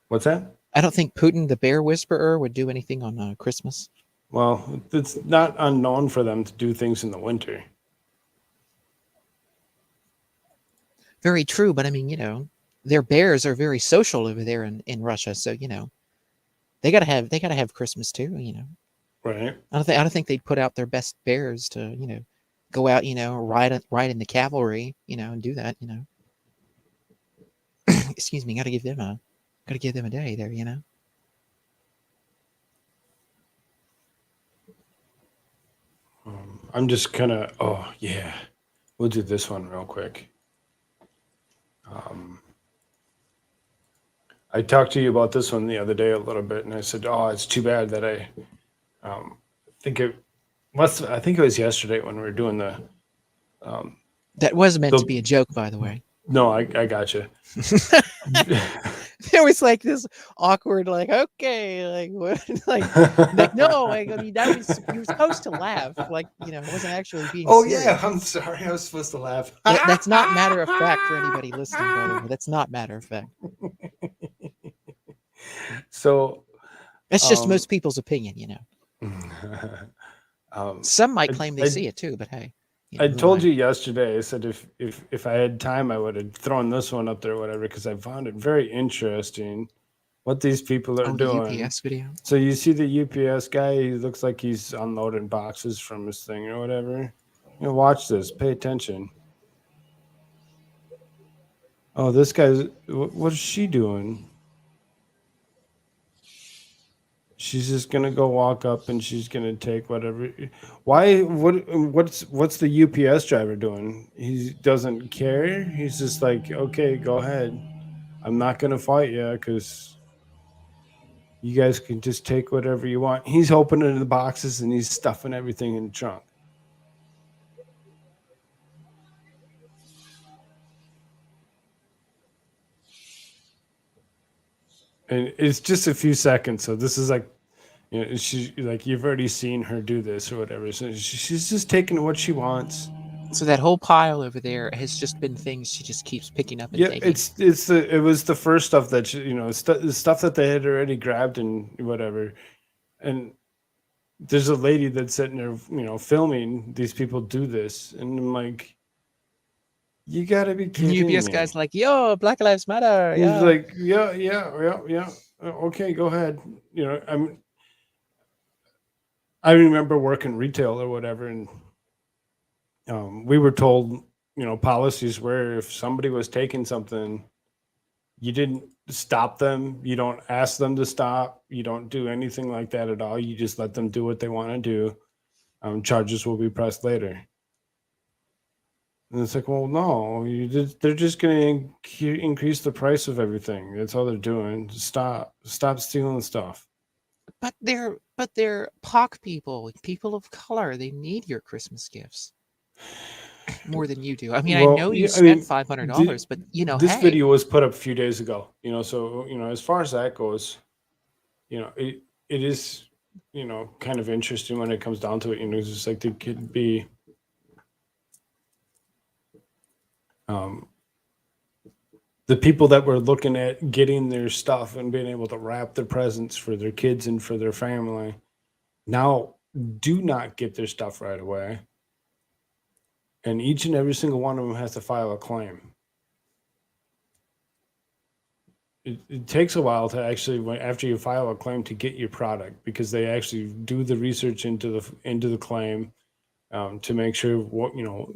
What's that? I don't think Putin the Bear Whisperer would do anything on Christmas. Well, it's not unknown for them to do things in the winter. Very true, but I mean, their bears are very social over there in Russia, so they gotta have Christmas too. Right. I don't think they'd put out their best bears to go out ride in the cavalry and do that. Excuse me, gotta give them a day there. I'm just oh yeah, we'll do this one real quick. I talked to you about this one the other day a little bit, and I said, "Oh, it's too bad that I think it I think it was yesterday when we were doing the." That was meant to be a joke, by the way. No, I got you. There was like this awkward, like, okay, like what, like no, like I mean, that was you were supposed to laugh, like it wasn't actually being. Oh serious. yeah, I'm sorry, I was supposed to laugh. That's not matter of fact for anybody listening, by the way. That's not matter of fact. So that's just most people's opinion, Some might claim they I see it too, but hey. I told you yesterday. I said if I had time, I would have thrown this one up there, or whatever, because I found it very interesting what these people are doing. The UPS video. So you see the UPS guy. He looks like he's unloading boxes from his thing or whatever. Watch this. Pay attention. Oh, this guy's. What is she doing? She's just gonna go walk up and she's gonna take whatever. Why? What's the UPS driver doing? He doesn't care. He's just like, okay, go ahead. I'm not gonna fight you because you guys can just take whatever you want. He's opening the boxes and he's stuffing everything in the trunk. And it's just a few seconds, so this is like. She's like, you've already seen her do this or whatever. So she's just taking what she wants. So that whole pile over there has just been things she just keeps picking up and taking. It was the first stuff that stuff that they had already grabbed and whatever. And there's a lady that's sitting there, filming these people do this, and I'm like, you gotta be kidding me. UPS guy's like, yo, Black Lives Matter. He's like, yeah. Okay, go ahead. I remember working retail or whatever, and we were told, policies where if somebody was taking something, you didn't stop them. You don't ask them to stop. You don't do anything like that at all. You just let them do what they want to do. Charges will be pressed later. And it's like, well, no, they're just going to increase the price of everything. That's all they're doing. Stop stealing stuff. But they're POC people of color. They need your Christmas gifts more than you do. I mean, Well, I know you yeah, spent $500, but this hey, video was put up a few days ago. So as far as that goes, it is, kind of interesting when it comes down to it. It's just like there could be um, the people that were looking at getting their stuff and being able to wrap their presents for their kids and for their family now do not get their stuff right away. And each and every single one of them has to file a claim. It takes a while to actually, after you file a claim, to get your product, because they actually do the research into the claim, to make sure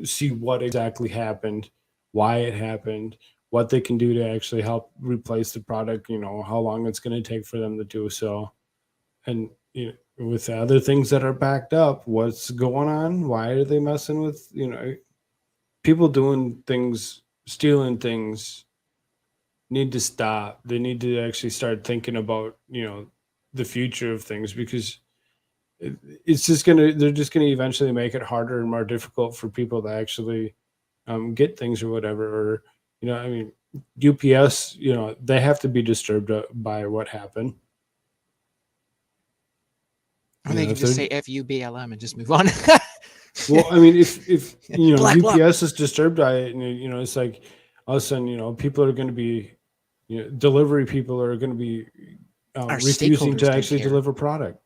see what exactly happened, why it happened, what they can do to actually help replace the product, how long it's going to take for them to do so. And with the other things that are backed up, what's going on? Why are they messing with, people doing things, stealing things? Need to stop. They need to actually start thinking about, the future of things, because it's just they're just gonna eventually make it harder and more difficult for people to actually get things or whatever. Or, I mean, UPS, they have to be disturbed by what happened. Or they can if just they're- say FUBLM and just move on. Well, I mean, if Black luck. UPS is disturbed by it, and it's like all of a sudden, people are going to be, delivery people are going to be Our refusing stakeholders to don't actually care. deliver product.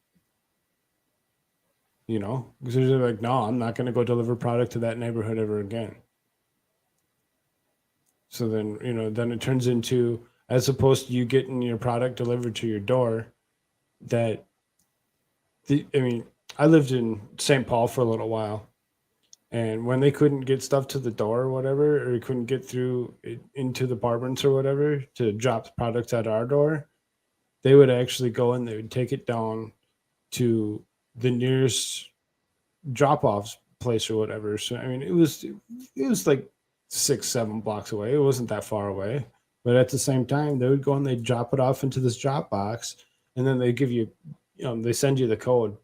Because they're like, no, I'm not going to go deliver product to that neighborhood ever again. So then, then it turns into, as opposed to you getting your product delivered to your door, that I mean, I lived in St. Paul for a little while. And when they couldn't get stuff to the door or whatever, or couldn't get through into the apartments or whatever to drop products at our door, they would actually go and they would take it down to the nearest drop-off place or whatever. So I mean, it was like 6-7 blocks away. It wasn't that far away, but at the same time, they would go and they'd drop it off into this drop box, and then they give you, they send you the code.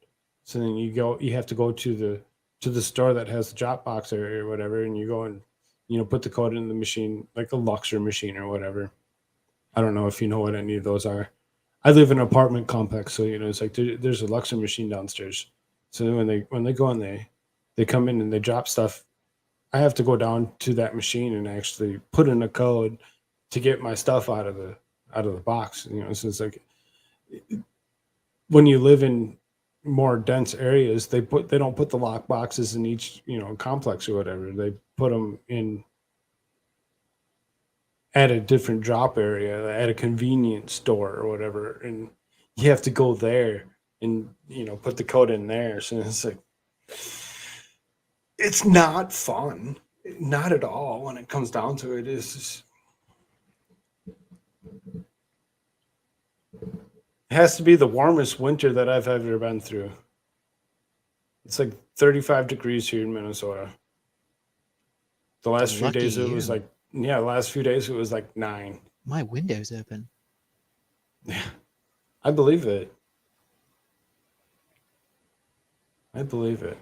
So then you have to go to the store that has the drop box or whatever, and you go and put the code in the machine, like a Luxor machine or whatever. I don't know if you know what any of those are. I live in an apartment complex, so it's like there's a Luxor machine downstairs. So when they go and they come in and they drop stuff, I have to go down to that machine and actually put in a code to get my stuff out of the box. So it's like, when you live in more dense areas, they don't put the lock boxes in each complex or whatever. They put them in at a different drop area, at a convenience store or whatever, and you have to go there and put the code in there. So it's like, it's not fun, not at all. When it comes down to it, it's just, it has to be the warmest winter that I've ever been through. It's like 35 degrees here in Minnesota. The last few Lucky days it was you. like, the last few days it was like 9. My window's open. Yeah, I believe it. I believe it.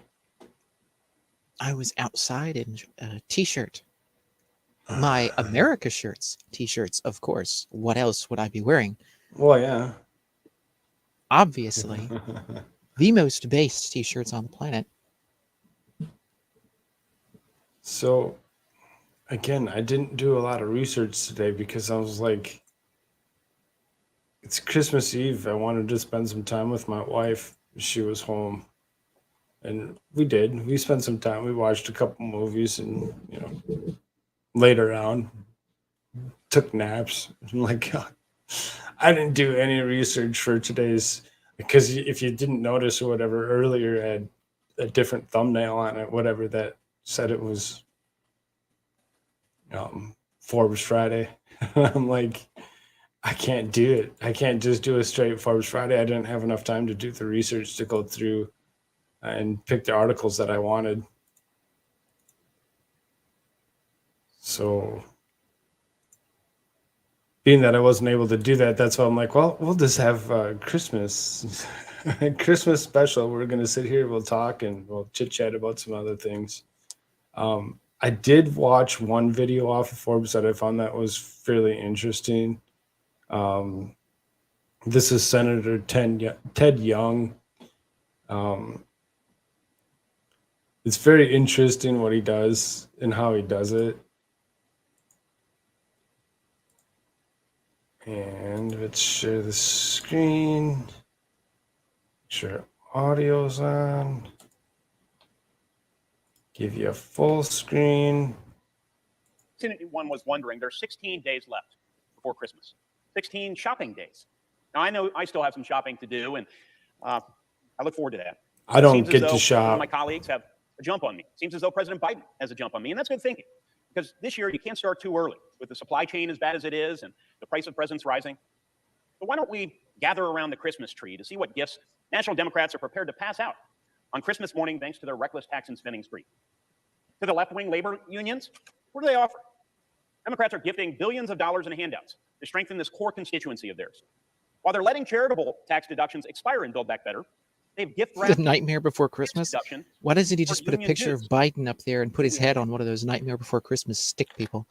I was outside in a t-shirt. My America shirts, t-shirts, of course. What else would I be wearing? Well, yeah. Obviously, the most based t-shirts on the planet. So, again, I didn't do a lot of research today because I was like, it's Christmas Eve. I wanted to spend some time with my wife. She was home. And we did. We spent some time. We watched a couple movies and, laid around, took naps. I'm like, God, I didn't do any research for today's, because if you didn't notice or whatever, earlier I had a different thumbnail on it, whatever, that said it was Forbes Friday. I'm like, I can't do it. I can't just do a straight Forbes Friday. I didn't have enough time to do the research to go through and pick the articles that I wanted. So, being that I wasn't able to do that, that's why I'm like, well, we'll just have Christmas Christmas special. We're gonna sit here, we'll talk, and we'll chit chat about some other things. I did watch one video off of Forbes that I found that was fairly interesting. This is Senator Ted Young. It's very interesting what he does and how he does it. And let's share the screen. Make sure audio's on. Give you a full screen. One was wondering, there's 16 days left before Christmas. 16 shopping days. Now, I know I still have some shopping to do, and I look forward to that. I don't get to shop. Some of my colleagues have a jump on me. Seems as though President Biden has a jump on me, and that's good thinking. Because this year, you can't start too early with the supply chain as bad as it is and the price of presents rising. But why don't we gather around the Christmas tree to see what gifts National Democrats are prepared to pass out on Christmas morning thanks to their reckless tax and spending spree? To the left-wing labor unions, what do they offer? Democrats are gifting billions of dollars in handouts to strengthen this core constituency of theirs. While they're letting charitable tax deductions expire in Build Back Better, they've gift-wrapped The Nightmare Before Christmas. Why doesn't he just put a union picture dues. of Biden up there and put his head on one of those Nightmare Before Christmas stick people?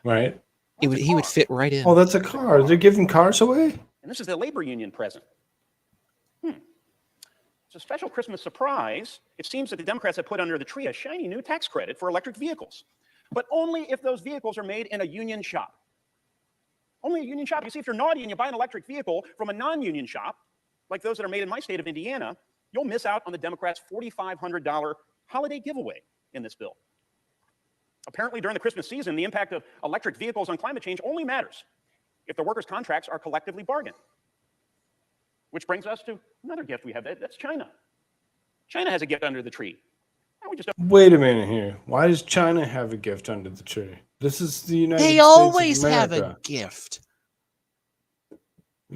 Right. He would fit right in. Oh, that's a car. They're giving cars away? And this is the labor union present. It's a special Christmas surprise. It seems that the Democrats have put under the tree a shiny new tax credit for electric vehicles, but only if those vehicles are made in a union shop. Only a union shop. You see, if you're naughty and you buy an electric vehicle from a non-union shop, like those that are made in my state of Indiana, you'll miss out on the Democrats' $4,500 holiday giveaway in this bill. Apparently, during the Christmas season, the impact of electric vehicles on climate change only matters if the workers' contracts are collectively bargained. Which brings us to another gift we have. That's China. China has a gift under the tree. We just don't. Wait a minute here. Why does China have a gift under the tree? This is the United They States always of have America. a gift.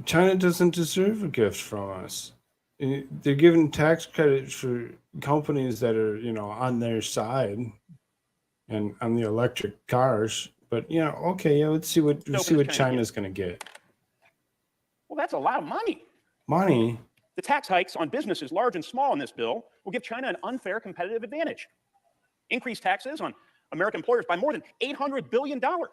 China doesn't deserve a gift from us. They're giving tax credit for companies that are, on their side and on the electric cars. But okay, let's see what China's going to get. Well, that's a lot of money. Money. The tax hikes on businesses large and small in this bill will give China an unfair competitive advantage. Increase taxes on American employers by more than $800 billion when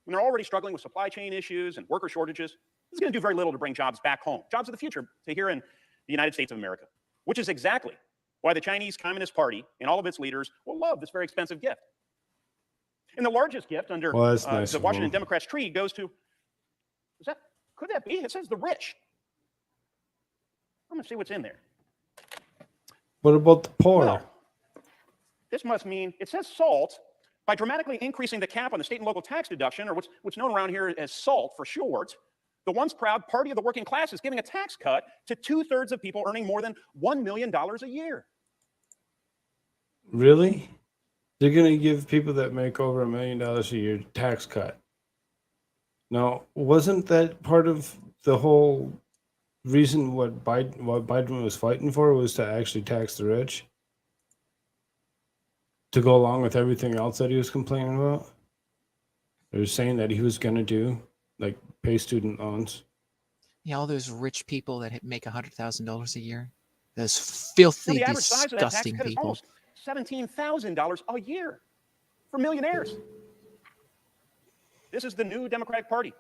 they're already struggling with supply chain issues and worker shortages. This is going to do very little to bring jobs back home, jobs of the future to here in the United States of America, which is exactly why the Chinese Communist Party and all of its leaders will love this very expensive gift. And the largest gift under nice the Washington Democrats' tree goes to, could that be? It says the rich. I'm going to see what's in there. What about the poor? Well, this must mean, it says SALT, by dramatically increasing the cap on the state and local tax deduction, or what's known around here as SALT for short, the once proud party of the working class is giving a tax cut to 2/3 of people earning more than $1 million a year. Really? They're going to give people that make over $1 million a year tax cut. Now, wasn't that part of the whole reason what Biden was fighting for was to actually tax the rich? To go along with everything else that he was complaining about? They were saying that he was going to do, like pay student loans. Yeah, all those rich people that make $100,000 a year. Those filthy, the average size of that tax disgusting cut is people. almost $17,000 a year for millionaires. This is the new Democratic Party.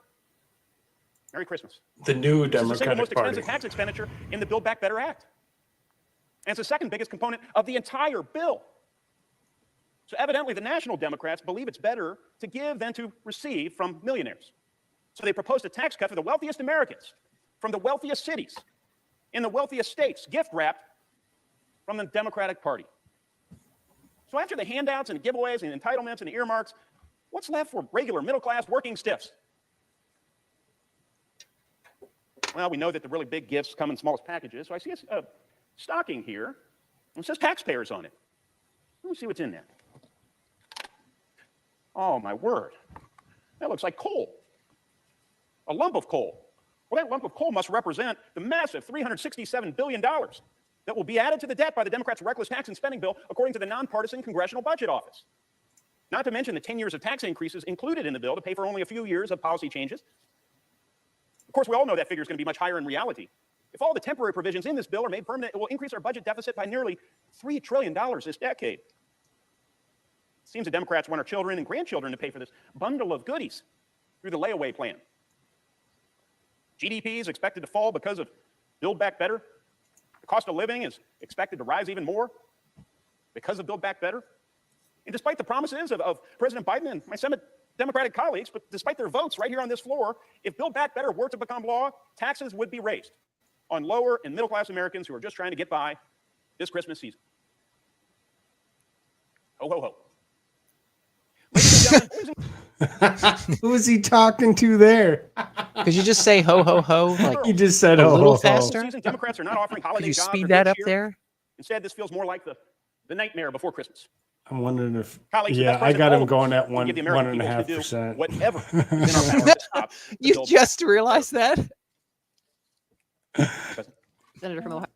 Merry Christmas. The new This is the single Democratic most Party. expensive tax expenditure in the Build Back Better Act. And it's the second biggest component of the entire bill. So evidently the National Democrats believe it's better to give than to receive from millionaires. So they proposed a tax cut for the wealthiest Americans from the wealthiest cities in the wealthiest states, gift wrapped from the Democratic Party. So after the handouts and the giveaways and the entitlements and the earmarks, what's left for regular middle-class working stiffs? Well, we know that the really big gifts come in smallest packages. So I see a stocking here, and it says taxpayers on it. Let me see what's in there. Oh, my word. That looks like coal. A lump of coal. Well, that lump of coal must represent the massive $367 billion that will be added to the debt by the Democrats' reckless tax and spending bill, according to the nonpartisan Congressional Budget Office. Not to mention the 10 years of tax increases included in the bill to pay for only a few years of policy changes. Of course, we all know that figure is going to be much higher in reality. If all the temporary provisions in this bill are made permanent, it will increase our budget deficit by nearly $3 trillion this decade. It seems the Democrats want our children and grandchildren to pay for this bundle of goodies through the layaway plan. GDP is expected to fall because of Build Back Better. The cost of living is expected to rise even more because of Build Back Better. And despite the promises of President Biden and my Senate Democratic colleagues, but despite their votes right here on this floor, if Build Back Better were to become law, taxes would be raised on lower and middle class Americans who are just trying to get by this Christmas season. Ho, ho, ho. Ladies and gentlemen, Who is he talking to there? Could you just say ho ho ho like He just said a ho, little ho, ho. faster? season, Democrats are not offering Could holiday you jobs or speed good that up cheer. there? Instead, this feels more like the nightmare before Christmas. I'm wondering if. Colleagues, the Yeah, best I got president him of all going of us at will give the American people to do 1.5%. whatever is in our power to stop the You Build just realized that? Back. Senator from Ohio.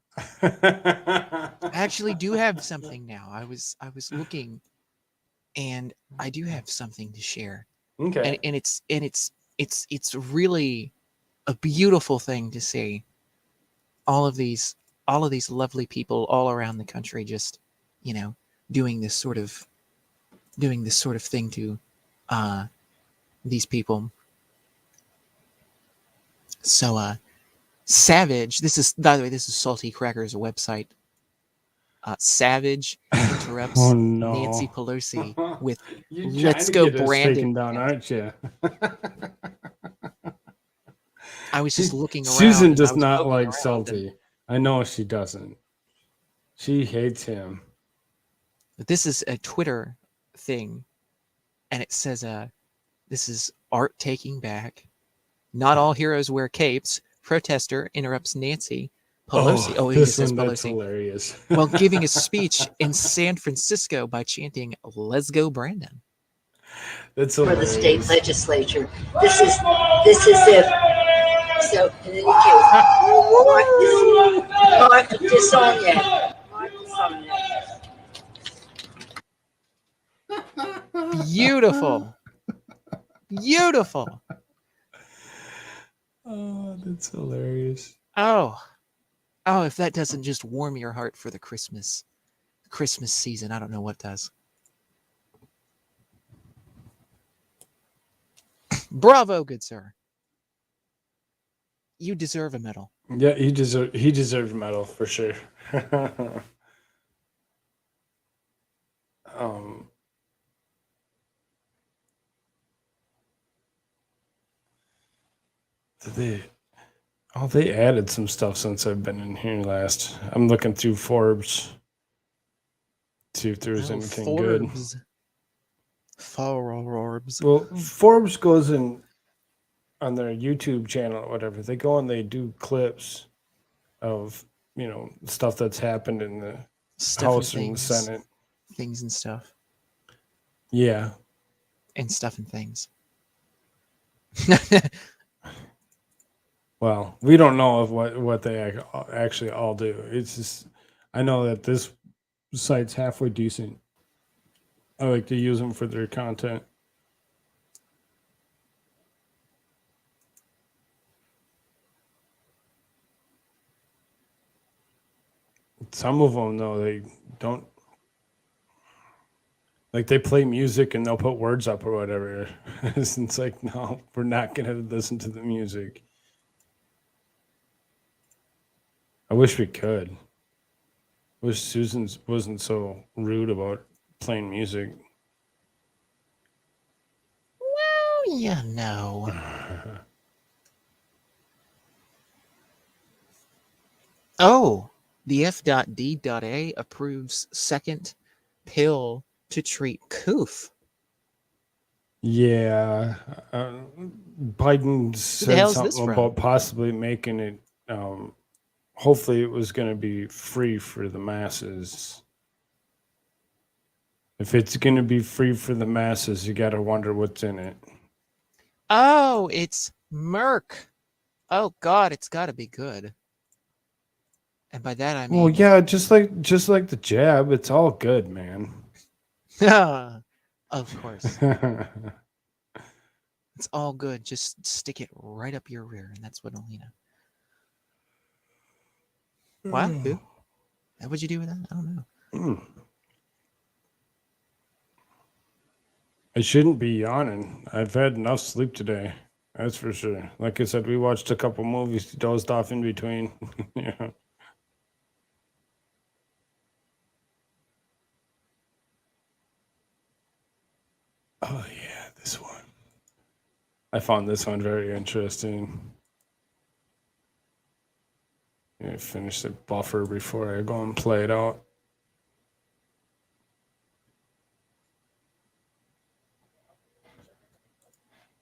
I actually do have something now. I was looking, and I do have something to share. Okay. And it's really a beautiful thing to see all of these lovely people all around the country just, you know, doing this sort of thing to these people. So Savage, this is, by the way, this is Salty Cracker's website. Savage interrupts Oh, no. Nancy Pelosi with You're "Let's trying to go get us Brandon." taken down, aren't you? I was just looking around. Susan and I does was not poking like around, Salty. I know she doesn't. She hates him. But this is a Twitter thing, and it says, "This is art taking back. Not all heroes wear capes. Protester interrupts Nancy Pelosi." Oh, he this just says one, that's Pelosi. hilarious. While giving a speech in San Francisco by chanting "Let's go, Brandon." That's for the hilarious. state legislature. This is if so. And then Mark this on yet. Mark this on yet. Beautiful, beautiful. Oh, that's hilarious. Oh, if that doesn't just warm your heart for the Christmas season, I don't know what does. Bravo, good sir. You deserve a medal. Yeah, he deserves a medal for sure. They added some stuff since I've been in here last. I'm looking through Forbes, see if there's anything good. Forbes. Well, Forbes goes in on their YouTube channel or whatever. They go and they do clips of, you know, stuff that's happened in the House and the Senate. Things and stuff. Yeah. And stuff and things. Well, we don't know of what they actually all do. It's just, I know that this site's halfway decent. I like to use them for their content. Some of them, though, they don't. Like, they play music and they'll put words up or whatever. It's like, no, we're not going to listen to the music. I wish we could. I wish Susan wasn't so rude about playing music. Well, yeah, no. Oh, the F.D.A approves second pill to treat coof. Yeah. Biden said hell's this something from? about possibly making it, hopefully it was going to be free for the masses. If it's going to be free for the masses, you got to wonder what's in it. Oh, it's Merck. Oh God, it's got to be good. And by that I mean, Well, yeah, just like the jab, it's all good, man. of course, it's all good. Just stick it right up your rear, and that's what Alina. What? Who? What'd you do with that? I don't know. I shouldn't be yawning. I've had enough sleep today. That's for sure. Like I said, we watched a couple movies, dozed off in between. Yeah. Oh yeah, this one. I found this one very interesting. I finish the buffer before I go and play it out.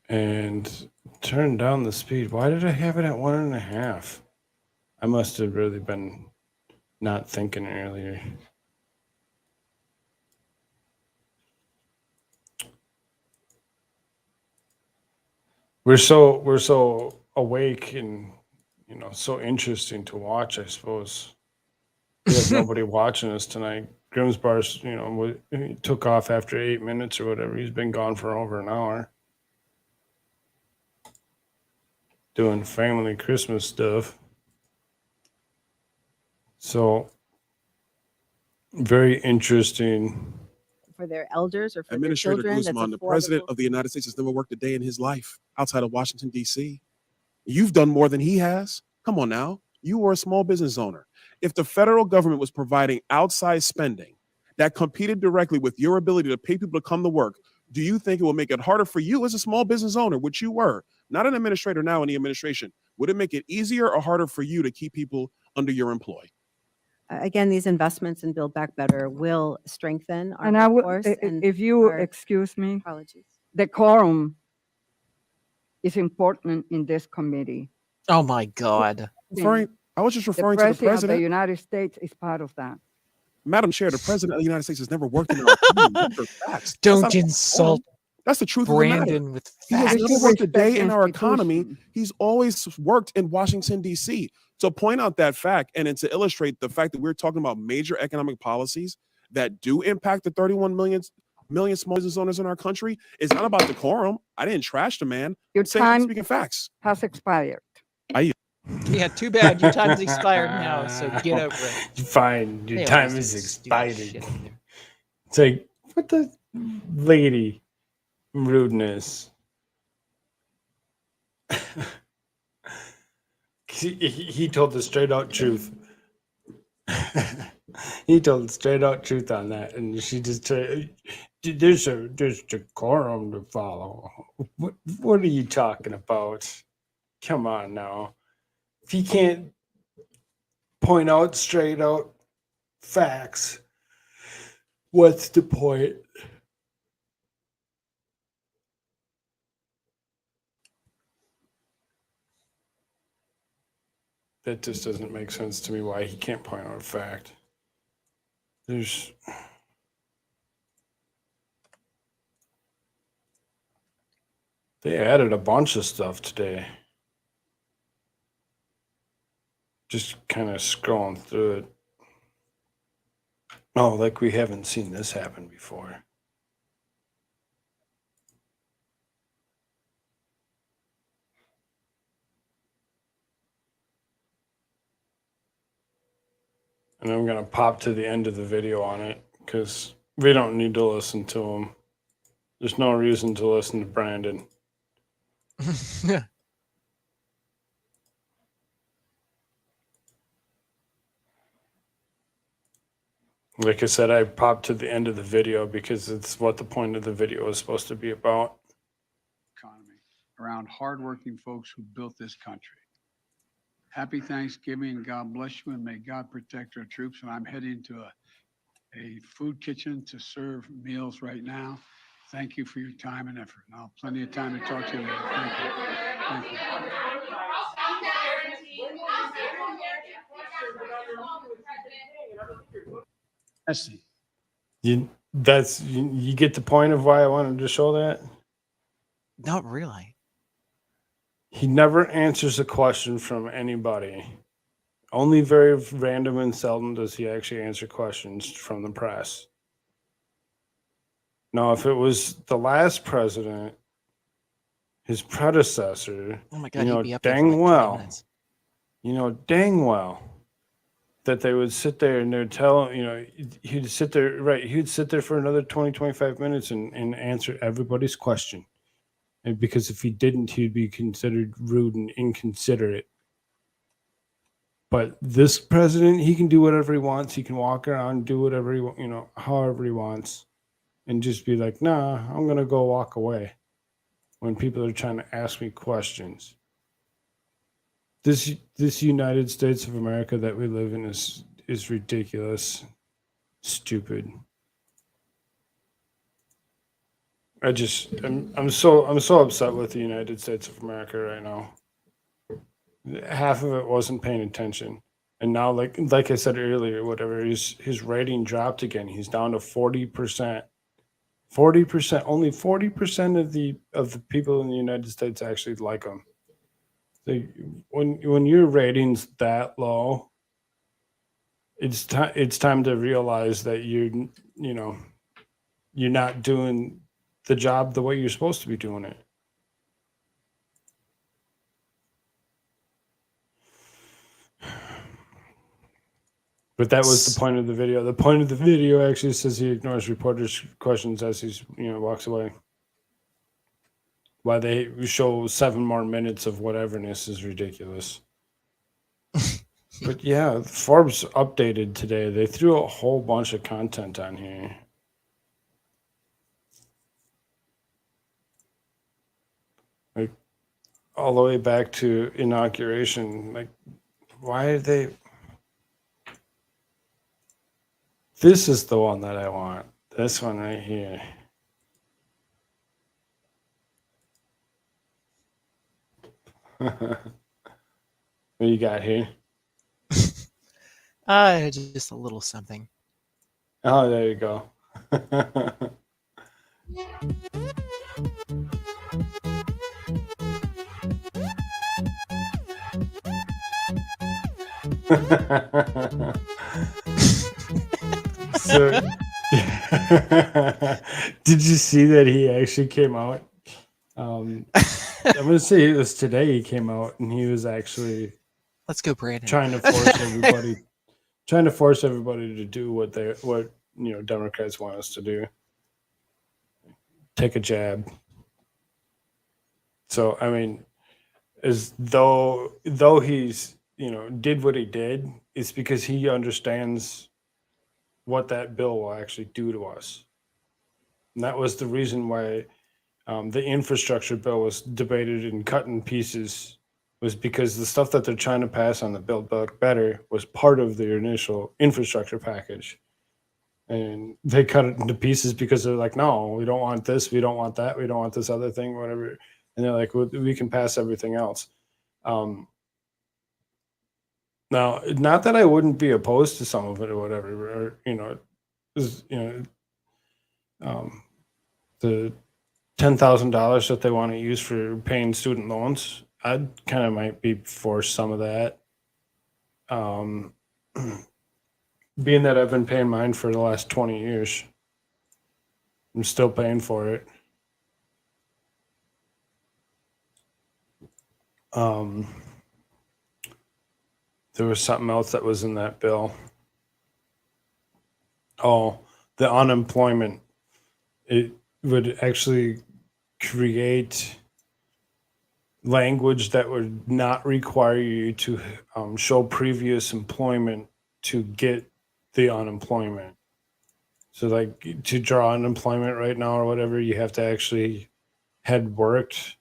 And turn down the speed. Why did I have it at 1.5? I must have really been not thinking earlier. We're so awake and so interesting to watch, I suppose. We have nobody watching us tonight. Grimsbar's, he took off after 8 minutes or whatever. He's been gone for over an hour. Doing family Christmas stuff. So very interesting. For their elders or for Administrator their children. Guzman, the president of the United States has never worked a day in his life outside of Washington, D.C. You've done more than he has. Come on now. You were a small business owner. If the federal government was providing outside spending that competed directly with your ability to pay people to come to work, do you think it will make it harder for you as a small business owner, which you were, not an administrator now in the administration? Would it make it easier or harder for you to keep people under your employ? Again, these investments in Build Back Better will strengthen our And I would, workforce. And if you our- excuse me, apologies. the quorum is important in this committee. Oh my God. I was just referring the to the president of the president. United States is part of that. Madam Chair, the president of the United States has never worked in our economy. Those are facts. Don't That's not- insult That's the truth of the matter. Brandon with He has facts. never worked a day in our Institution. economy. He's always worked in Washington, D.C. To point out that fact and then to illustrate the fact that we're talking about major economic policies that do impact the 31 million small business owners in our country, is not about decorum. I didn't trash the man. Your I'm time speaking facts. has expired. Yeah, too bad. Your time's expired now, so get over it. Fine, your They time always is do stupid expired. shit. It's like, what the lady rudeness. He told the straight out truth. He told the straight out truth on that, and she just there's decorum to follow. What are you talking about? Come on now. If he can't point out straight out facts, what's the point? That just doesn't make sense to me why he can't point out a fact. They added a bunch of stuff today. Just kind of scrolling through it. Oh, like we haven't seen this happen before. And I'm going to pop to the end of the video on it because we don't need to listen to him. There's no reason to listen to Brandon. Like I said, I popped to the end of the video because it's what the point of the video is supposed to be about. Economy around hardworking folks who built this country. Happy Thanksgiving and God bless you and may God protect our troops. And I'm heading to a food kitchen to serve meals right now. Thank you for your time and effort. And I'll have plenty of time to talk to you later. Thank you. Thank you. Jesse. You get the point of why I wanted to show that? Not really. He never answers a question from anybody. Only very random and seldom does he actually answer questions from the press. Now, if it was the last president, his predecessor, Oh my God, he'd be up there for dang like 20 well, minutes. dang well, that they would sit there and they'd tell, he'd sit there, right, he'd sit there for another 20, 25 minutes and answer everybody's question. and because if he didn't, he'd be considered rude and inconsiderate. But this president, he can do whatever he wants. He can walk around, do whatever he, however he wants, and just be like, "Nah, I'm gonna go walk away." When people are trying to ask me questions, this United States of America that we live in is ridiculous, stupid. I'm so upset with the United States of America right now. Half of it wasn't paying attention, and now like I said earlier, whatever, his rating dropped again. He's down to 40%. 40%, only 40% of the people in the United States actually like him. When your rating's that low, it's time to realize that you're not doing the job the way you're supposed to be doing it. But that was the point of the video. The point of the video actually says he ignores reporters' questions as he's walks away. Why they show 7 more minutes of whateverness is ridiculous. But yeah, Forbes updated today. They threw a whole bunch of content on here. Like all the way back to inauguration. Like, why are they? This is the one that I want. This one right here. What you got here? Just a little something. Oh, there you go. So, did you see that he actually came out? I'm gonna say it was today he came out, and he was actually Let's go, Brandon. trying to force everybody to do what Democrats want us to do. Take a jab. So I mean, as though he's did what he did, it's because he understands what that bill will actually do to us. And that was the reason why the infrastructure bill was debated and cut in pieces, was because the stuff that they're trying to pass on the Build Back Better was part of their initial infrastructure package. And they cut it into pieces because they're like, no, we don't want this, we don't want that, we don't want this other thing, whatever. And they're like, well, we can pass everything else. Now, not that I wouldn't be opposed to some of it or whatever, or the $10,000 that they want to use for paying student loans, I kind of might be for some of that. Being that I've been paying mine for the last 20 years, I'm still paying for it. There was something else that was in that bill. Oh, the unemployment. It would actually create language that would not require you to show previous employment to get the unemployment. So like to draw unemployment right now or whatever, you have to actually had worked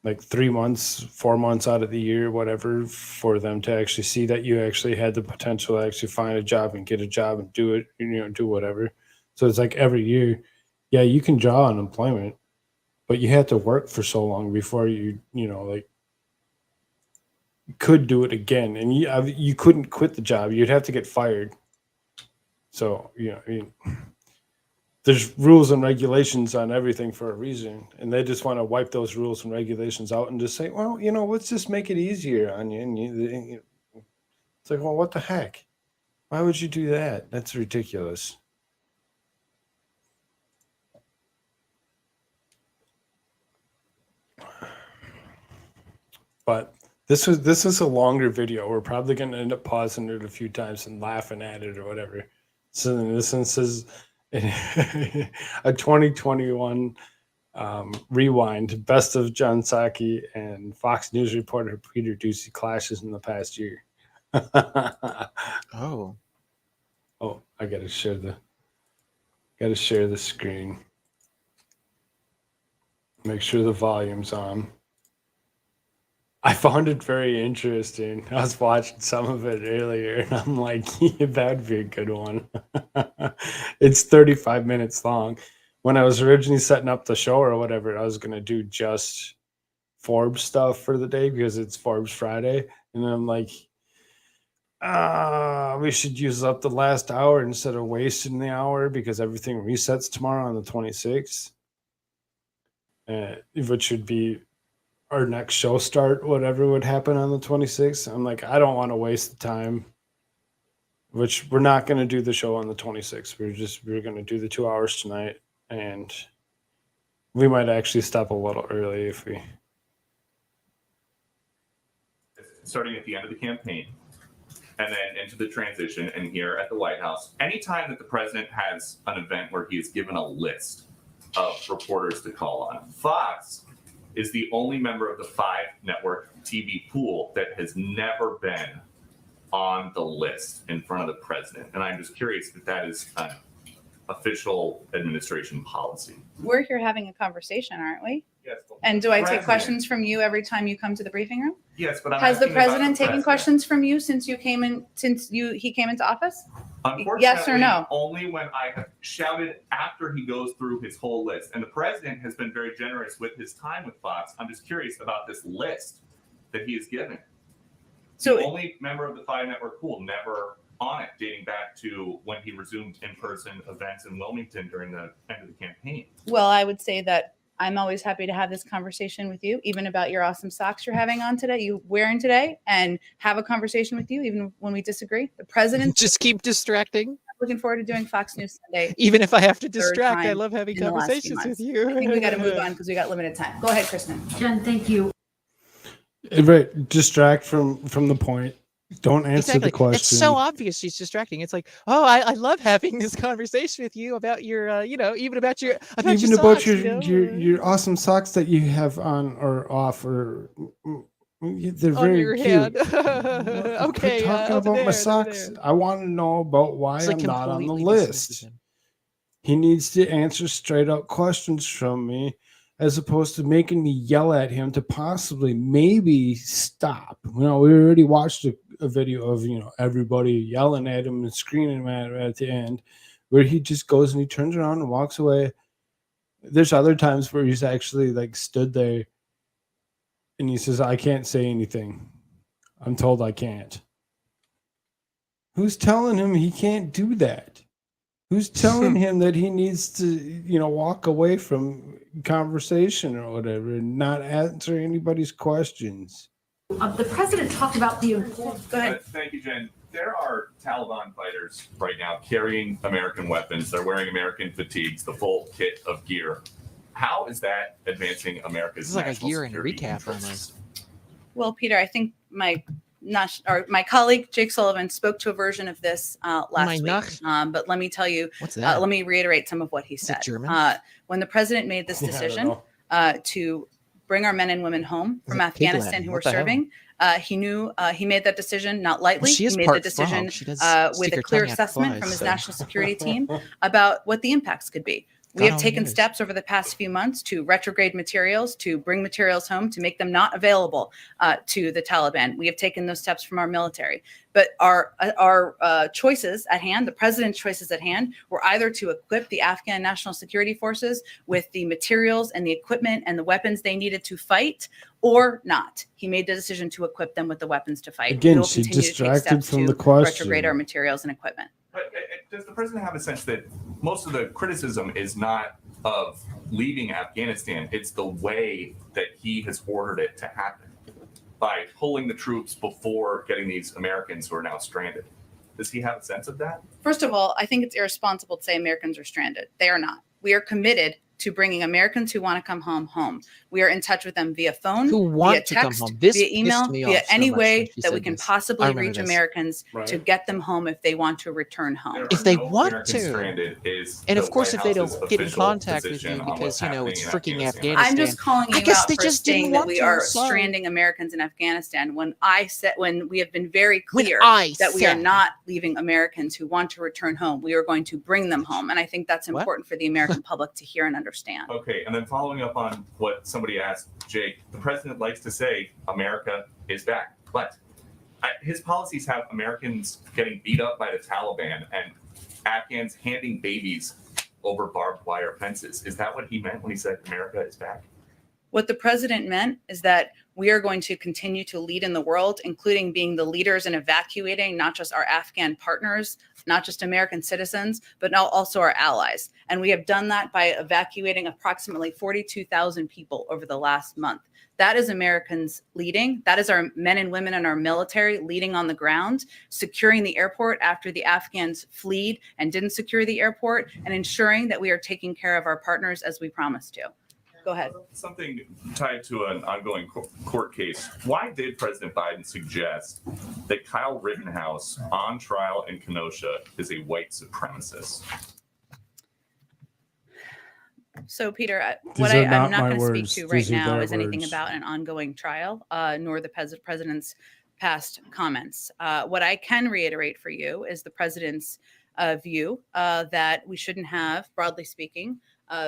like 3 months, 4 months out of the year, whatever, for them to actually see that you actually had the potential to actually find a job and get a job and do it, do whatever. So it's like every year, yeah, you can draw unemployment, but you have to work for so long before you could do it again. And you couldn't quit the job. You'd have to get fired. So, there's rules and regulations on everything for a reason, and they just want to wipe those rules and regulations out and just say, well, let's just make it easier on you. And it's like, well, what the heck? Why would you do that? That's ridiculous. But this is a longer video. We're probably going to end up pausing it a few times and laughing at it or whatever. So this one says a 2021 Rewind, best of John Psaki and Fox News reporter Peter Doocy clashes in the past year. Oh. Oh, I gotta share the screen. Make sure the volume's on. I found it very interesting. I was watching some of it earlier, and I'm like, yeah, that'd be a good one. It's 35 minutes long. When I was originally setting up the show or whatever, I was gonna do just Forbes stuff for the day because it's Forbes Friday, and I'm like, we should use up the last hour instead of wasting the hour because everything resets tomorrow on the 26th, which would be our next show start, whatever would happen on the 26th. I'm like, I don't want to waste the time, which we're not going to do the show on the 26th. We're going to do the 2 hours tonight, and we might actually stop a little early if we. Starting at the end of the campaign and then into the transition and here at the White House, anytime that the president has an event where he is given a list of reporters to call on, Fox is the only member of the 5-network TV pool that has never been on the list in front of the president. And I'm just curious if that is an official administration policy. We're here having a conversation, aren't we? Yes. And do I take questions from you every time you come to the briefing room? Yes, but has the president taken questions from you since he came into office? Unfortunately, yes or no? Only when I have shouted after he goes through his whole list. And the president has been very generous with his time with Fox. I'm just curious about this list that he is given. So the only member of the 5-network pool never on it, dating back to when he resumed in-person events in Wilmington during the end of the campaign. Well, I would say that I'm always happy to have this conversation with you, even about your awesome socks you're having on today, you wearing today, and have a conversation with you, even when we disagree. The president just keep distracting. Looking forward to doing Fox News Sunday. Even if I have to distract, I love having conversations with you. I think we got to move on because we got limited time. Go ahead, Kristen. Jen, thank you. Right, distract from the point. Don't answer the question. It's so obvious she's distracting. It's like, oh, I love having this conversation with you about your, even about your awesome socks that you have on or off, or they're very your cute. hand. Okay, talking about my socks. I want to know about why I'm not on the list. He needs to answer straight up questions from me, as opposed to making me yell at him to possibly maybe stop. We already watched a video of, everybody yelling at him and screaming at him at the end, where he just goes and he turns around and walks away. There's other times where he's actually stood there and he says, I can't say anything. I'm told I can't. Who's telling him he can't do that? Who's telling him that he needs to, walk away from conversation or whatever and not answer anybody's questions? The president talked about the. Go ahead. Thank you, Jen. There are Taliban fighters right now carrying American weapons. They're wearing American fatigues, the full kit of gear. How is that advancing America's national security? This is like a year in recap almost. Well, Peter, I think my colleague Jake Sullivan spoke to a version of this last week. But let me tell you, let me reiterate some of what he said. When the president made this decision to bring our men and women home from Afghanistan who were serving, he knew he made that decision not lightly. He made the decision with a clear assessment from his national security team about what the impacts could be. We have taken steps over the past few months to retrograde materials, to bring materials home, to make them not available to the Taliban. We have taken those steps from our military. But our choices at hand, the president's choices at hand, were either to equip the Afghan National Security Forces with the materials and the equipment and the weapons they needed to fight, or not. He made the decision to equip them with the weapons to fight. Again, she distracted from the question. Retrograde our materials and equipment. But does the president have a sense that most of the criticism is not of leaving Afghanistan, it's the way that he has ordered it to happen by pulling the troops before getting these Americans who are now stranded? Does he have a sense of that? First of all, I think it's irresponsible to say Americans are stranded. They are not. We are committed to bringing Americans who want to come home. We are in touch with them via phone, Who via want to come text, home. This via email, pissed me via off so any much way when she that we said can this. I possibly remember reach this. Americans to Right. get them home if they want to return home. If they No want American to. stranded is And the of course, White if they House's don't get in official contact with position you on what's because, you know, it's happening in freaking Afghanistan. Afghanistan. I'm just calling I you guess out they for just didn't saying that want we to. are Sorry. stranding Americans in Afghanistan when we have been very When clear I that we are said- not leaving Americans who want to return home. We are going to bring them home. And I think that's important for the American public to hear and understand. Okay, and then following up on what somebody asked, Jake, the president likes to say America is back, but his policies have Americans getting beat up by the Taliban and Afghans handing babies over barbed wire fences. Is that what he meant when he said America is back? What the president meant is that we are going to continue to lead in the world, including being the leaders in evacuating not just our Afghan partners, not just American citizens, but now also our allies. And we have done that by evacuating approximately 42,000 people over the last month. That is Americans leading. That is our men and women in our military leading on the ground, securing the airport after the Afghans fled and didn't secure the airport, and ensuring that we are taking care of our partners as we promised to. Go ahead. Something tied to an ongoing court case. Why did President Biden suggest that Kyle Rittenhouse on trial in Kenosha is a white supremacist? So, Peter, These what are I'm not not my going to speak words. to right These are now their is anything words. about an ongoing trial, nor the president's past comments. What I can reiterate for you is the president's view that we shouldn't have, broadly speaking,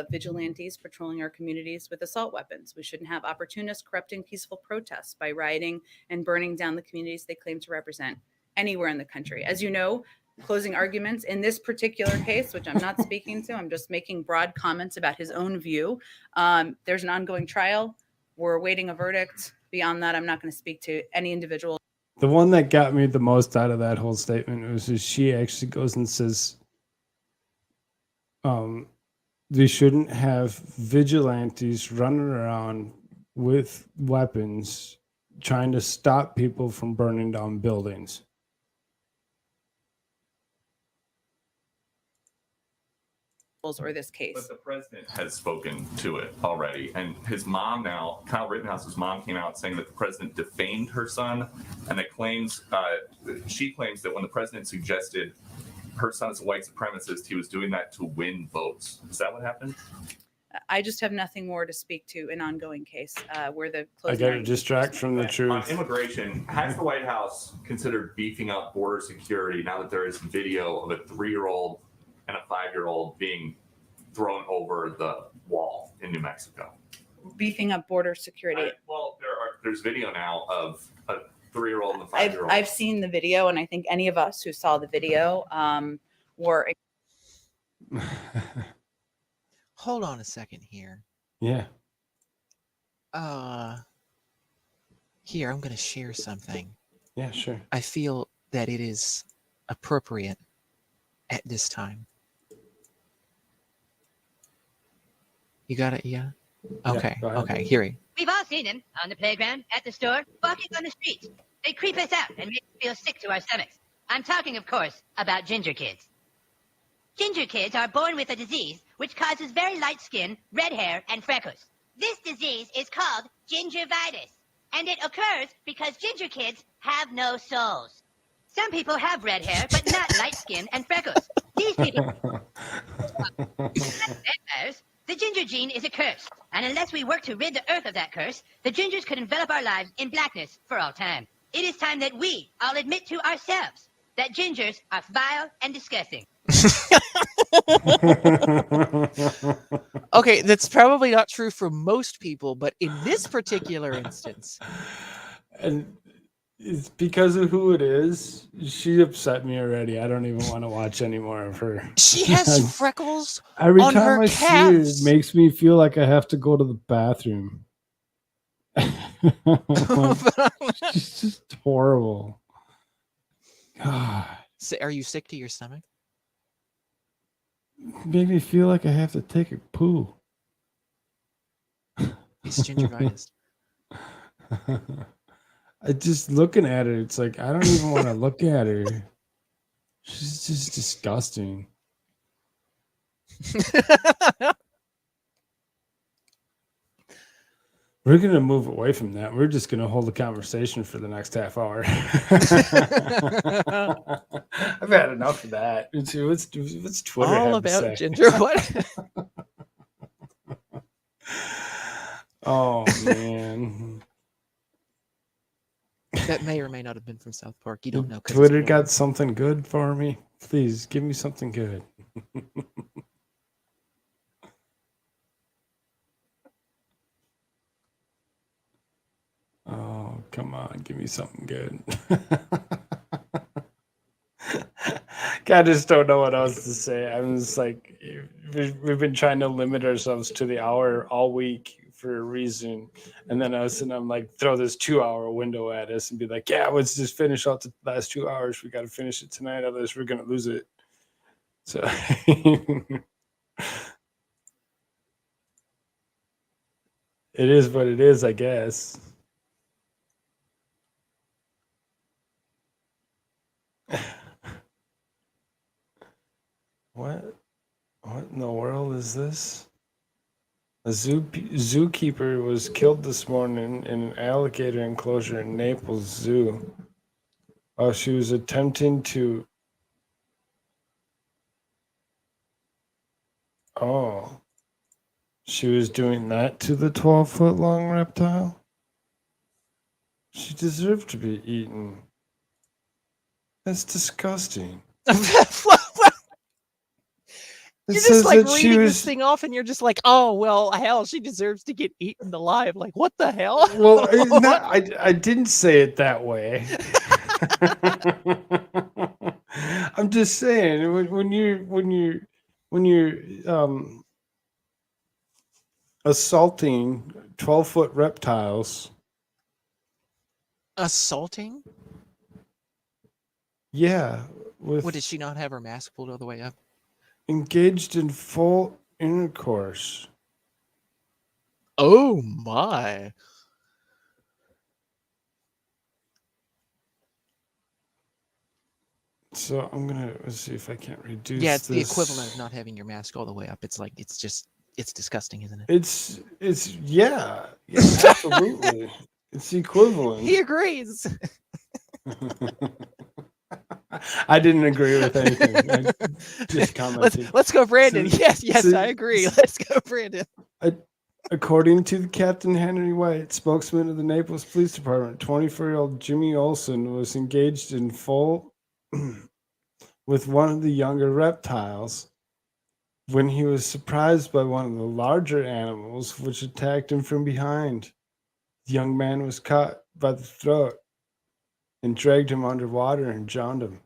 vigilantes patrolling our communities with assault weapons. We shouldn't have opportunists corrupting peaceful protests by rioting and burning down the communities they claim to represent anywhere in the country. As you know, closing arguments in this particular case, which I'm not speaking to, I'm just making broad comments about his own view. There's an ongoing trial. We're awaiting a verdict. Beyond that, I'm not going to speak to any individual. The one that got me the most out of that whole statement was just she actually goes and says, they shouldn't have vigilantes running around with weapons trying to stop people from burning down buildings. Or this case. But the president has spoken to it already. And his mom now, Kyle Rittenhouse's mom, came out saying that the president defamed her son, and that she claims that when the president suggested her son is a white supremacist, he was doing that to win votes. Is that what happened? I just have nothing more to speak to an ongoing case where the I closing got to arguments- distract from the On truth. immigration, has the White House considered beefing up border security now that there is video of a 3-year-old and a 5-year-old being thrown over the wall in New Mexico? beefing up border security. There's video now of a 3-year-old and a 5-year-old. I've seen the video, and I think any of us who saw the video were. Hold on a second here. Yeah. Here, I'm going to share something. Yeah, sure. I feel that it is appropriate at this time. You got it? Yeah? Okay. go ahead. Okay. Here we We've all seen them on the playground, at the store, walking on the streets. They creep us out and make us feel sick to our stomachs. I'm talking, of course, about ginger kids. Ginger kids are born with a disease which causes very light skin, red hair, and freckles. This disease is called gingivitis, and it occurs because ginger kids have no souls. Some people have red hair, but not light skin and freckles. These people... The ginger gene is a curse, and unless we work to rid the earth of that curse, the gingers could envelop our lives in blackness for all time. It is time that we all admit to ourselves that gingers are vile and disgusting. Okay, that's probably not true for most people, but in this particular instance. And it's because of who it is. She upset me already. I don't even want to watch any more of her. She has freckles Every on time her I calves. see her, it makes me feel like I have to go to the bathroom. She's just horrible. God. So are you sick to your stomach? Made me feel like I have to take a poo. It's gingivitis. I just looking at her, it's like I don't even want to look at her. She's just disgusting. We're going to move away from that. We're just going to hold a conversation for the next half hour. I've had enough of that. What's Twitter All have to about say? ginger. What? Oh, man. That may or may not have been from South Park. You don't know. 'Cause it's Twitter blurry. got something good for me? Please, give me something good. Oh, come on. Give me something good. I just don't know what else to say. I'm just like, we've been trying to limit ourselves to the hour all week for a reason. And then I'm like, throw this 2-hour window at us and be like, yeah, let's just finish out the last 2 hours. We got to finish it tonight. Otherwise, we're going to lose it. So it is what it is, I guess. What in the world is this? A zookeeper was killed this morning in an alligator enclosure in Naples Zoo while she was attempting to. Oh, she was doing that to the 12-foot long reptile? She deserved to be eaten. That's disgusting. You're just like reading this thing off, and you're just like, "Oh well, hell, she deserves to get eaten alive." Like, what the hell? Well, I didn't say it that way. I'm just saying when you're assaulting 12-foot reptiles. Assaulting? Yeah. What, did she not have her mask pulled all the way up? Engaged in full intercourse. Oh my. So I'm gonna let's see if I can't reduce. Yeah, it's this. the equivalent of not having your mask all the way up. It's like it's disgusting, isn't it? It's yeah absolutely. It's equivalent. He agrees. I didn't agree with anything. I just commented. Let's go, Brandon. Yes, I agree. Let's go, Brandon. According to Captain Henry White, spokesman of the Naples Police Department, 24-year-old Jimmy Olsen was engaged in full with one of the younger reptiles when he was surprised by one of the larger animals, which attacked him from behind. The young man was caught by the throat and dragged him underwater and drowned him.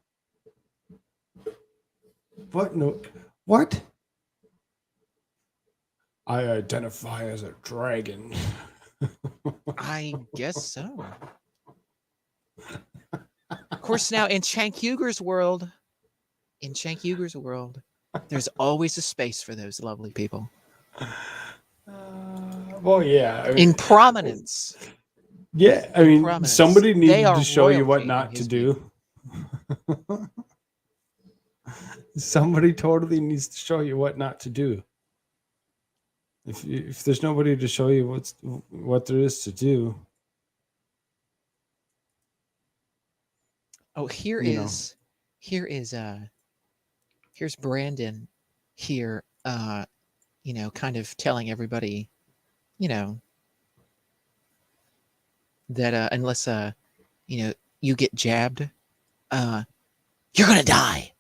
What? No. What? I identify as a dragon. I guess so. Of course, now in Cenk Uygur's world, there's always a space for those lovely people. Well, yeah. I mean, in prominence. Yeah, I mean, somebody needed to show you what not to do. Somebody totally needs to show you what not to do. If there's nobody to show you what there is to do. Oh, here's Brandon here, kind of telling everybody, that unless you get jabbed, you're gonna die.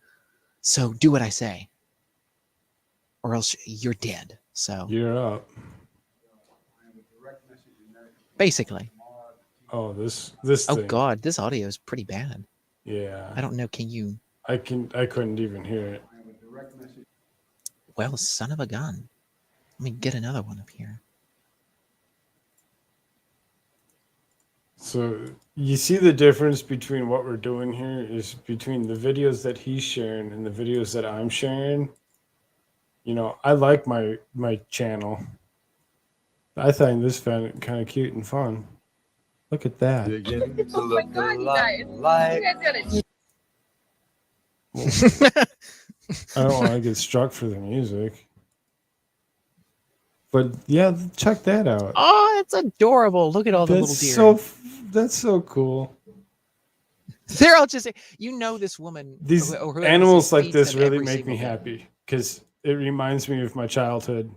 So do what I say, or else you're dead. So you're up. Basically. Oh, this. Oh thing. God, this audio is pretty bad. Yeah. I don't know. Can you? I couldn't even hear it. Well, son of a gun. Let me get another one up here. So you see the difference between what we're doing here is between the videos that he's sharing and the videos that I'm sharing. I like my channel. I find this kind of cute and fun. Look at that. Oh my God, you guys. You guys gotta I don't want to get struck for the music. But yeah, check that out. Oh, it's adorable. Look at all the little deer. That's so cool. They're all just, this woman. These or whoever animals like feeds this them really every make me single day. happy because it reminds me of my childhood.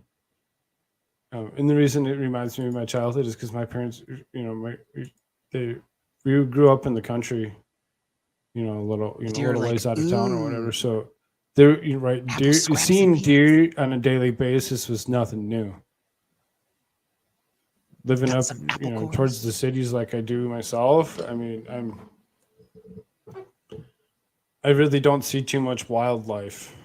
And the reason it reminds me of my childhood is because my parents, we grew up in the country, a little ways out of town or whatever. So there, you're right. Seeing deer on a daily basis was nothing new. Living up, towards the cities like I do myself. I mean, I really don't see too much wildlife.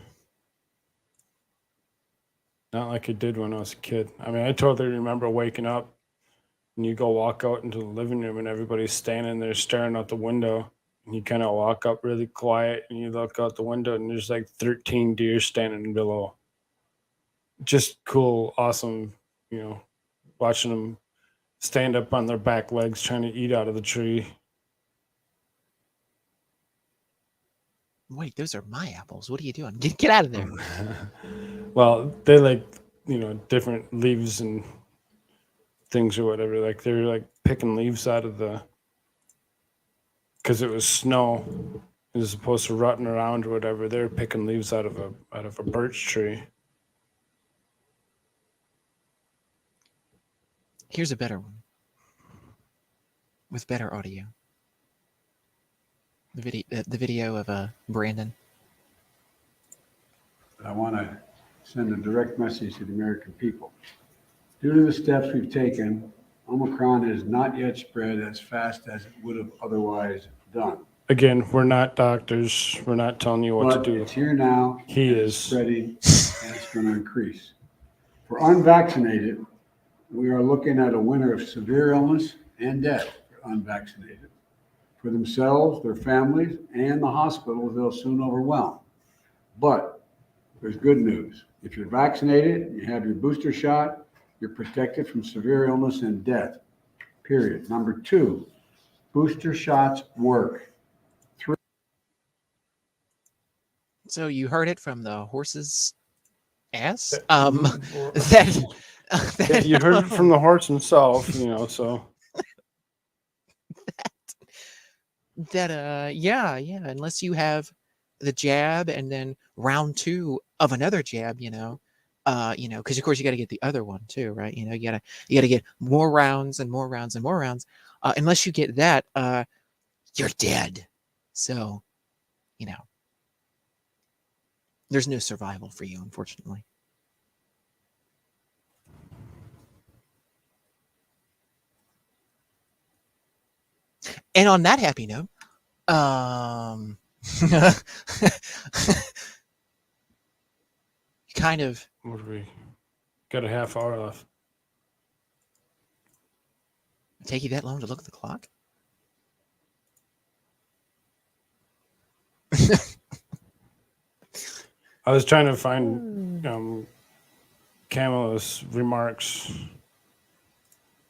Not like I did when I was a kid. I mean, I totally remember waking up and you go walk out into the living room and everybody's standing there staring out the window. And you kind of walk up really quiet and you look out the window and there's like 13 deer standing below. Just cool, awesome, watching them stand up on their back legs trying to eat out of the tree. Wait, those are my apples. What are you doing? Get out of there. Well, they like, different leaves and things or whatever. Like they're like picking leaves out of because it was snow as opposed to rotting around or whatever. They're picking leaves out of a birch tree. Here's a better one with better audio. The video of Brandon. I want to send a direct message to the American people. Due to the steps we've taken, Omicron has not yet spread as fast as it would have otherwise done. Again, we're not doctors. We're not telling you what to do. It's here now. He is spreading, and it's going to increase. For unvaccinated, we are looking at a winter of severe illness and death for unvaccinated. For themselves, their families, and the hospitals they'll soon overwhelm. But there's good news. If you're vaccinated, you have your booster shot, you're protected from severe illness and death, period. Number 2, booster shots work. 3. So you heard it from the horse's ass? Yeah, you heard it from the horse himself, so. Unless you have the jab and then round 2 of another jab, because of course you got to get the other one too, right? You got to get more rounds and more rounds and more rounds. Unless you get that, you're dead. So, there's no survival for you, unfortunately. And on that happy note, kind of. What do we got? A half hour left. Take you that long to look at the clock? I was trying to find Kamala's remarks.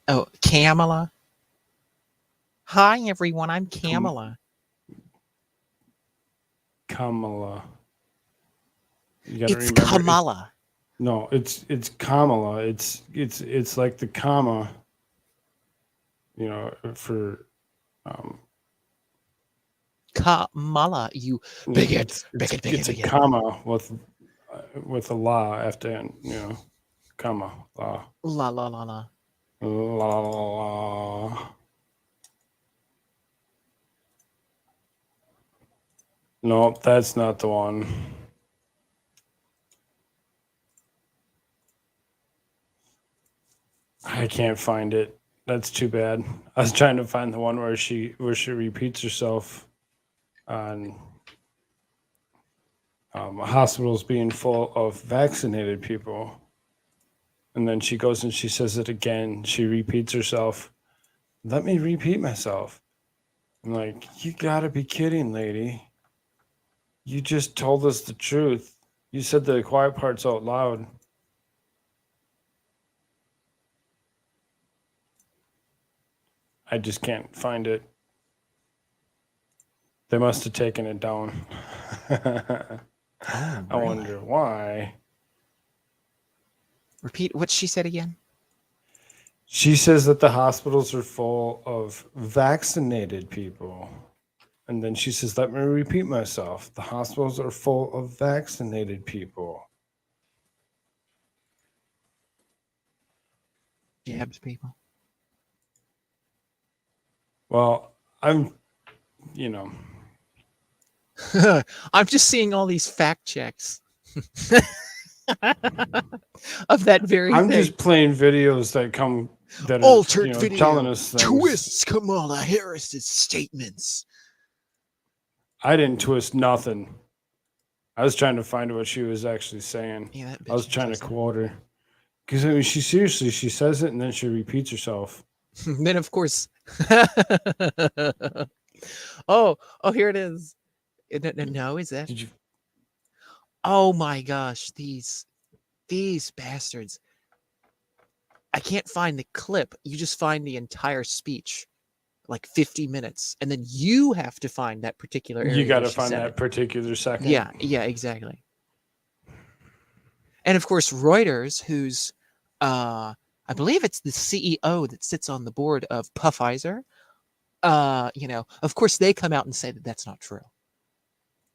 Oh, Kamala. Hi, everyone. I'm Kamala. Kamala. It's Kamala. No, it's Kamala. It's like the comma. For Kamala, you bigot. It's a comma with a la after, comma la. La la la la. La la. No, that's not the one. I can't find it. That's too bad. I was trying to find the one where she repeats herself on hospitals being full of vaccinated people. And then she goes and she says it again. She repeats herself. Let me repeat myself. I'm like, you gotta be kidding, lady. You just told us the truth. You said the quiet parts out loud. I just can't find it. They must have taken it down. I wonder why. Repeat what she said again. She says that the hospitals are full of vaccinated people. And then she says, let me repeat myself. The hospitals are full of vaccinated people. Jabs people. Well, I'm, you know. I'm just seeing all these fact checks of that very I'm thing. just playing videos that come that Altered are, you know, video telling us things. twists Kamala Harris's statements. I didn't twist nothing. I was trying to find what she was actually saying. Yeah, that I was trying to quote her. Because, I mean, she says it and then she repeats herself. Then, of course. oh, here it is. No, is that? Did you? Oh my gosh, these bastards. I can't find the clip. You just find the entire speech, like 50 minutes, and then you have to find that particular area. You got to find that particular second. Yeah, exactly. And of course, Reuters, who's, I believe it's the CEO that sits on the board of Pfizer. You know, of course, they come out and say that that's not true.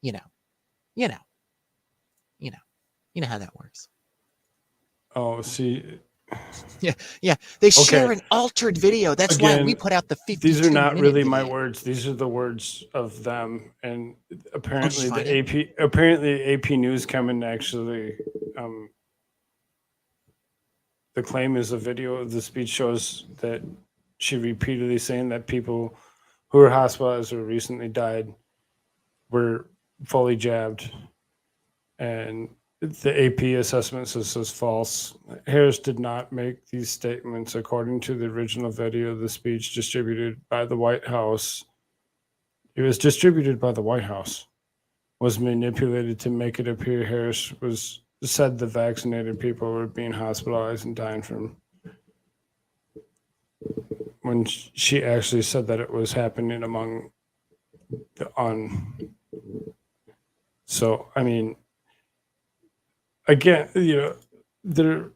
You know how that works. Oh, see. Yeah. They share an altered video. That's why we put out the 52 These are not really video. my words. These are the words of them. And apparently the AP News coming actually, the claim is a video of the speech shows that she repeatedly saying that people who were hospitalized or recently died were fully jabbed. And the AP assessment says this is false. Harris did not make these statements according to the original video of the speech distributed by the White House. It was distributed by the White House. Was manipulated to make it appear Harris said the vaccinated people were being hospitalized and dying from, when she actually said that it was happening among so I mean, again, you know, the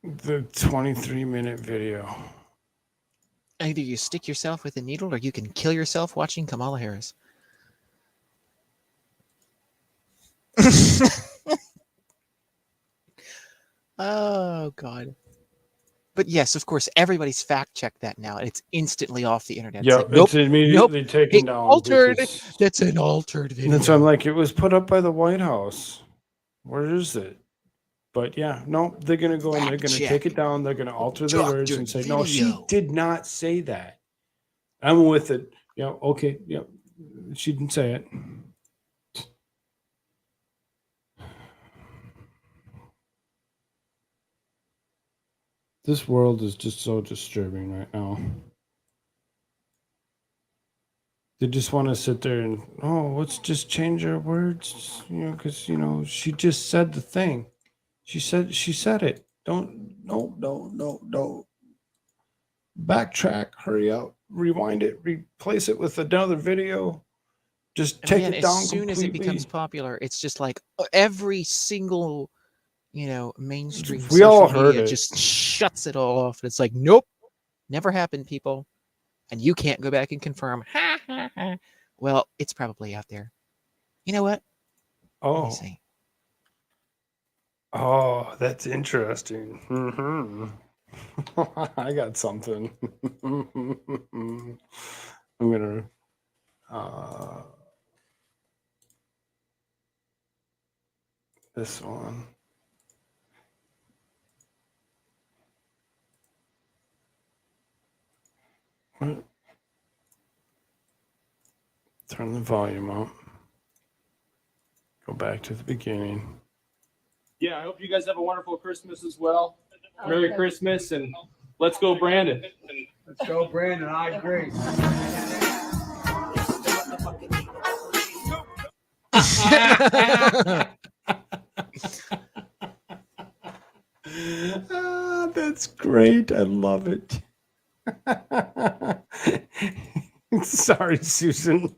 23-minute video. Either you stick yourself with a needle or you can kill yourself watching Kamala Harris. Oh, God. But yes, of course, everybody's fact-checked that now. It's instantly off the internet. Yeah, it's, like, it's immediately taken down. Altered. That's an altered video. And so I'm like, it was put up by the White House. Where is it? But yeah, no, they're going to go and they're going to take it down. They're going to alter their words and say, no, she did not say that. I'm with it. Yeah, okay. Yeah, she didn't say it. This world is just so disturbing right now. They just want to sit there and, let's just change our words, you know, because, you know, she just said the thing. She said it. No. Backtrack, hurry up, rewind it, replace it with another video. Just take it down as soon completely. as it becomes popular, it's just like every single, you know, mainstream We all social heard media it. just shuts it all off. It's like, nope, never happened, people. And you can't go back and confirm. Well, it's probably out there. You know what? Let me see. Oh, that's interesting. I got something. I'm gonna this one. Turn the volume up. Go back to the beginning. Yeah, I hope you guys have a wonderful Christmas as well. Merry Christmas, and let's go, Brandon. Let's go, Brandon. I agree. That's great. I love it. Sorry, Susan.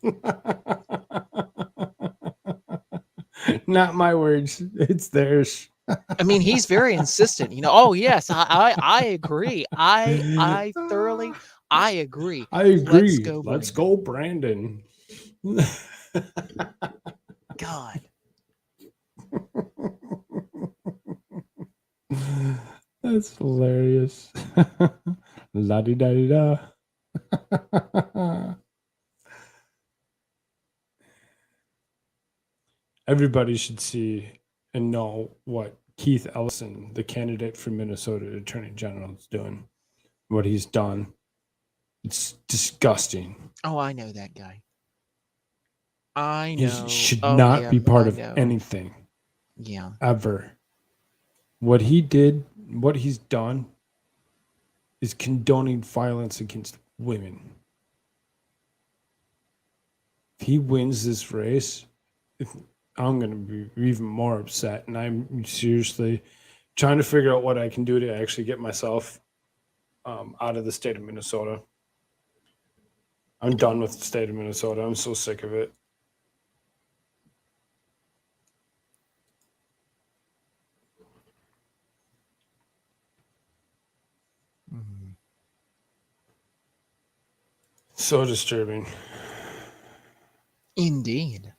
Not my words. It's theirs. I mean, he's very insistent. Oh yes, I agree. I thoroughly agree. I agree. Let's Let's go, Brandon. God. That's hilarious. La di da di da. Everybody should see and know what Keith Ellison, the candidate for Minnesota Attorney General, is doing. What he's done. It's disgusting. Oh, I know that guy. I know. He should not be part of anything. Yeah. Ever. What he did, what he's done, is condoning violence against women. If he wins this race, I'm going to be even more upset. And I'm seriously trying to figure out what I can do to actually get myself out of the state of Minnesota. I'm done with the state of Minnesota. I'm so sick of it. So disturbing. Indeed.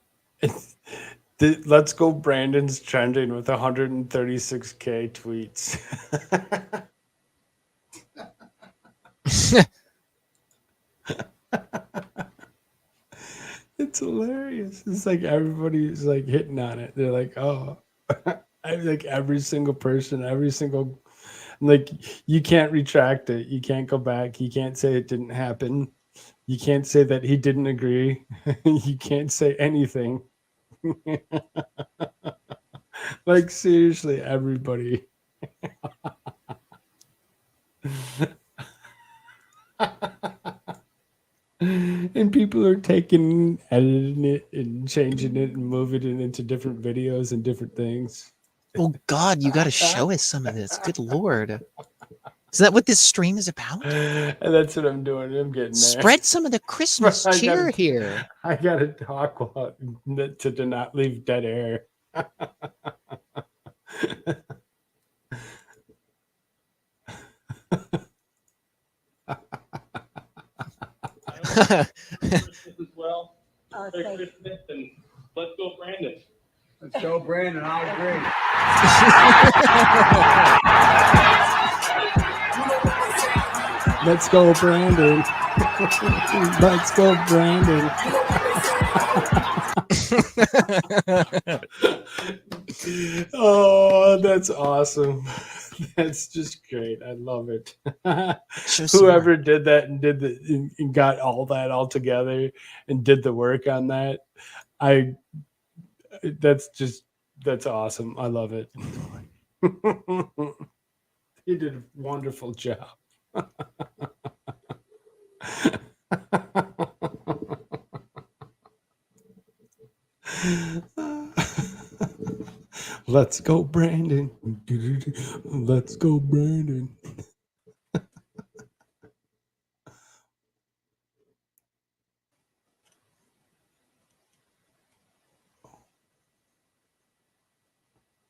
Let's go Brandon's trending with 136K tweets. It's hilarious. It's like everybody's like hitting on it. They're like, oh, like every single person, every single, like, you can't retract it. You can't go back. You can't say it didn't happen. You can't say that he didn't agree. You can't say anything. Like, seriously, everybody. And people are taking, editing it, and changing it, and moving it into different videos and different things. Oh God, you got to show us some of this. Good Lord. Is that what this stream is about? And that's what I'm doing. I'm getting there. Spread some of the Christmas cheer here. I got to talk about to not leave dead air. Christmas as well. Merry Christmas, and let's go, Brandon. Let's go, Brandon. I agree. Let's go, Brandon. Let's go, Brandon. Oh, that's awesome. That's just great. I love it. Whoever did that and and got all that all together and did the work on that, that's awesome. I love it. He did a wonderful job. Let's go, Brandon. Let's go, Brandon.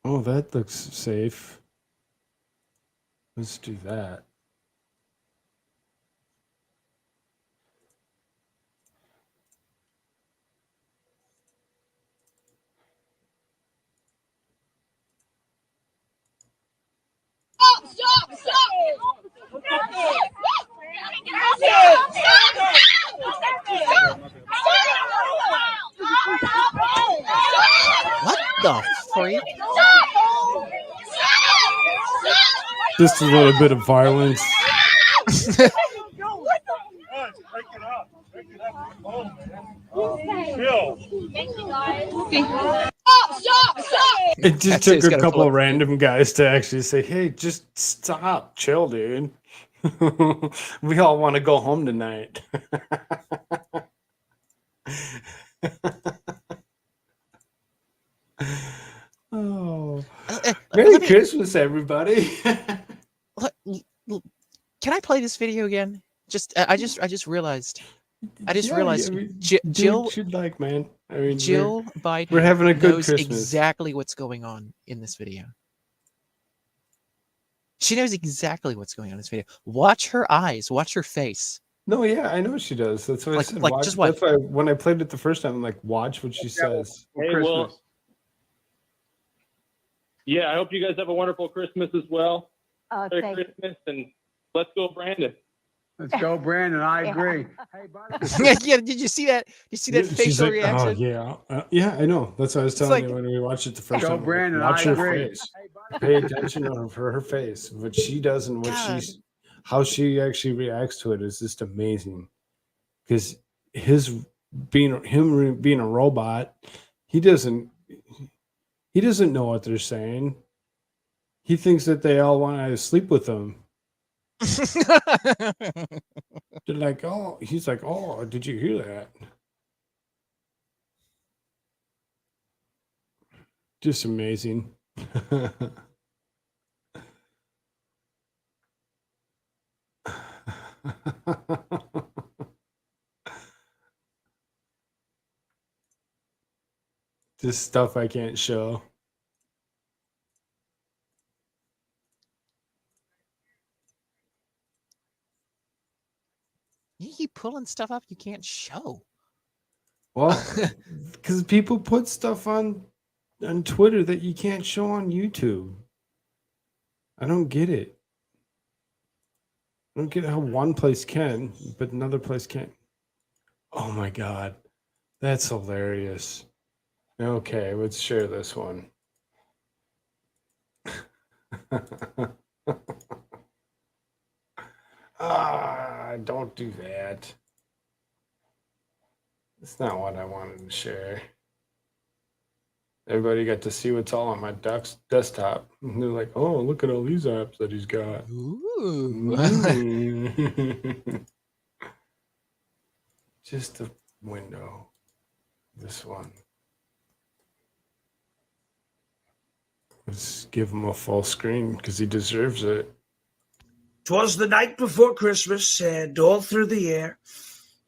Oh, that looks safe. Let's do that. What the freak? Just a little bit of violence. It just took a couple of random guys to actually say, hey, just stop, chill, dude. We all want to go home tonight. Oh, Merry Christmas, everybody. Can I play this video again? I just realized. I just Yeah, realized I mean, do Jill what you'd like, man. I mean, Jill Biden we're having a good knows Christmas. exactly what's going on in this video. She knows exactly what's going on in this video. Watch her eyes. Watch her face. No, yeah, I know she does. That's what I said. Like, Watch. just what? That's why when I played it the first time, I'm like, watch what she says. Hey, well, yeah, I hope you guys have a wonderful Christmas as well. Merry thank you. Christmas, and let's go, Brandon. Let's go, Brandon. I agree. Yeah, did you see that? Did you see that She's facial like, reaction? oh yeah, yeah, I know. That's what I was telling like- you when we watched it the first Go, time. I'm like, Brandon, watch I her agree. face. Pay attention to her face. What she does and what God. how she actually reacts to it is just amazing. Because him being a robot, he doesn't know what they're saying. He thinks that they all want to sleep with him. They're like, oh, he's like, oh, did you hear that? Just amazing. Just stuff I can't show. You keep pulling stuff up you can't show. Well, because people put stuff on Twitter that you can't show on YouTube. I don't get it. I don't get how one place can, but another place can't. Oh my God. That's hilarious. Okay, let's share this one. Don't do that. That's not what I wanted to share. Everybody got to see what's all on my desktop. And they're like, oh, look at all these apps that he's got. Ooh. Just a window. This one. Let's give him a full screen because he deserves it. 'Twas the night before Christmas, and all through the air,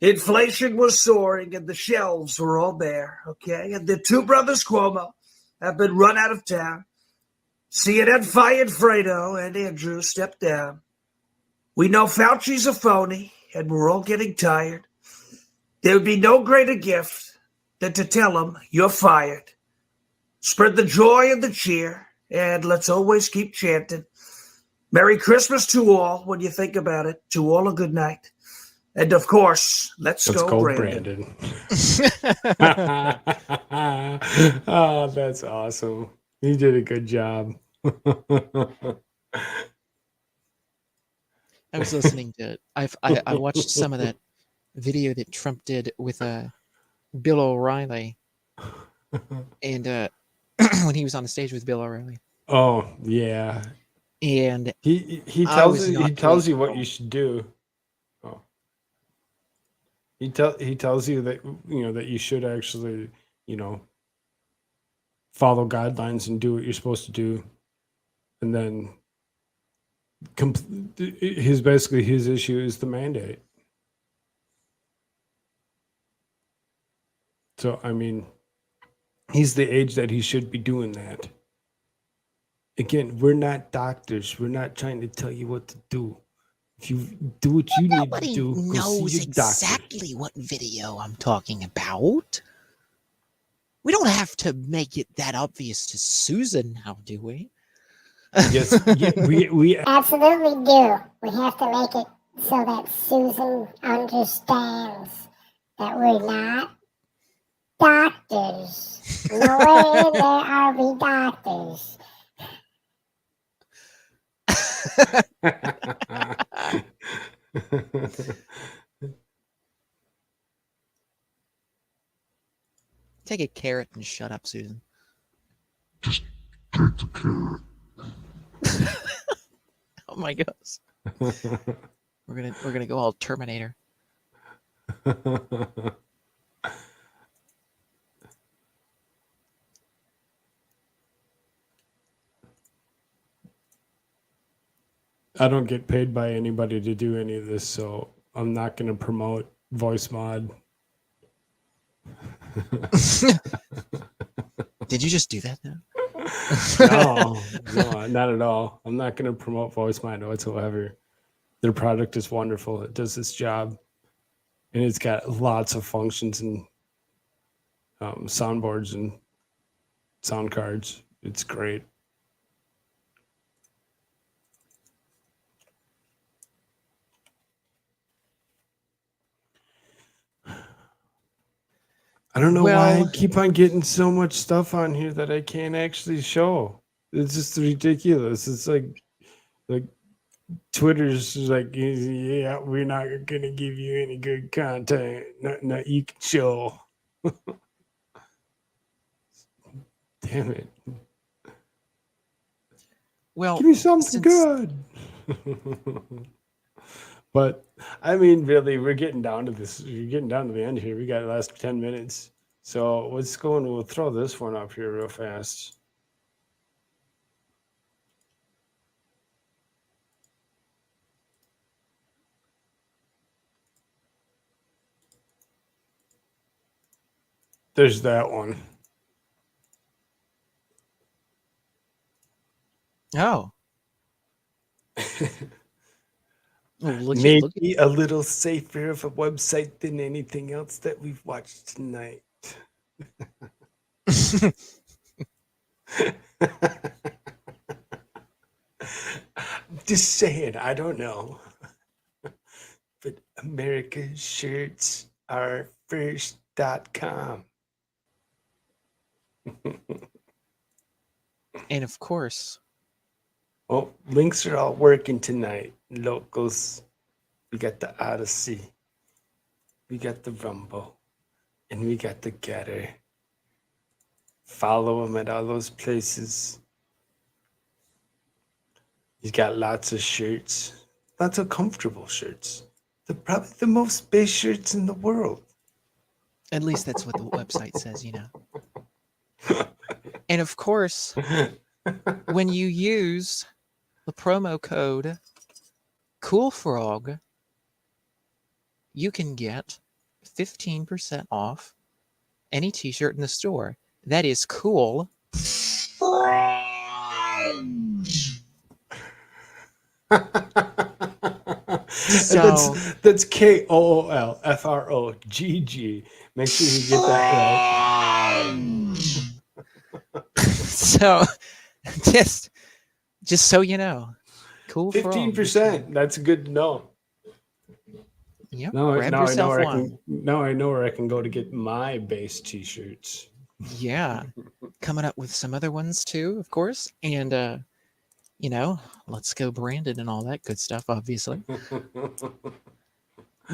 inflation was soaring and the shelves were all bare, okay? And the two brothers Cuomo have been run out of town. CNN fired Fredo, and Andrew stepped down. We know Fauci's a phony, and we're all getting tired. There would be no greater gift than to tell him you're fired. Spread the joy and the cheer, and let's always keep chanting. Merry Christmas to all when you think about it. To all a good night. And of course, let's go Brandon. Oh, that's awesome. He did a good job. I was listening to I watched some of that video that Trump did with Bill O'Reilly, and when he was on the stage with Bill O'Reilly. Oh yeah, and he tells you what you should do. Oh, he tells you that that you should actually follow guidelines and do what you're supposed to do, and then his issue is the mandate. So I mean, he's the age that he should be doing that. Again, we're not doctors. We're not trying to tell you what to do. If you do what you need to do, go knows see your doctor. exactly what video I'm talking about. We don't have to make it that obvious to Susan now, do we? Yes, we absolutely do. We have to make it so that Susan understands that we're not doctors. No way in there are we doctors. Take a carrot and shut up, Susan. Just take the carrot. Oh my gosh. We're gonna go all Terminator. I don't get paid by anybody to do any of this, so I'm not going to promote voice mod. Did you just do that now? No, not at all. I'm not going to promote voice mod whatsoever. Their product is wonderful. It does its job, and it's got lots of functions and soundboards and sound cards. It's great. I don't know why I keep on getting so much stuff on here that I can't actually show. It's just ridiculous. It's like Twitter's like, yeah, we're not gonna give you any good content. Nothing you can show. Damn it. Well, give me something good. But I mean, really, we're getting down to this. We're getting down to the end here. We got the last 10 minutes. So let's go and we'll throw this one up here real fast. There's that one. Oh. Maybe a little safer of a website than anything else that we've watched tonight. Just saying, I don't know. But America's shirts are first.com. And of course. Oh, links are all working tonight. Locals. We got the Odyssey. We got the Rumble. And we got the Getter. Follow him at all those places. He's got lots of shirts. Lots of comfortable shirts. They're probably the most space shirts in the world. At least that's what the website says, you know. And of course, when you use the promo code Koolfrogg, you can get 15% off any t-shirt in the store. That is cool. So that's KOOLFROGG. Make sure you get that right. So just so you know, cool. 15%. That's good to know. Yep. Now I know where I can go to get my base t-shirts. Yeah. Coming up with some other ones too, of course. And you know, let's go branded and all that good stuff, obviously.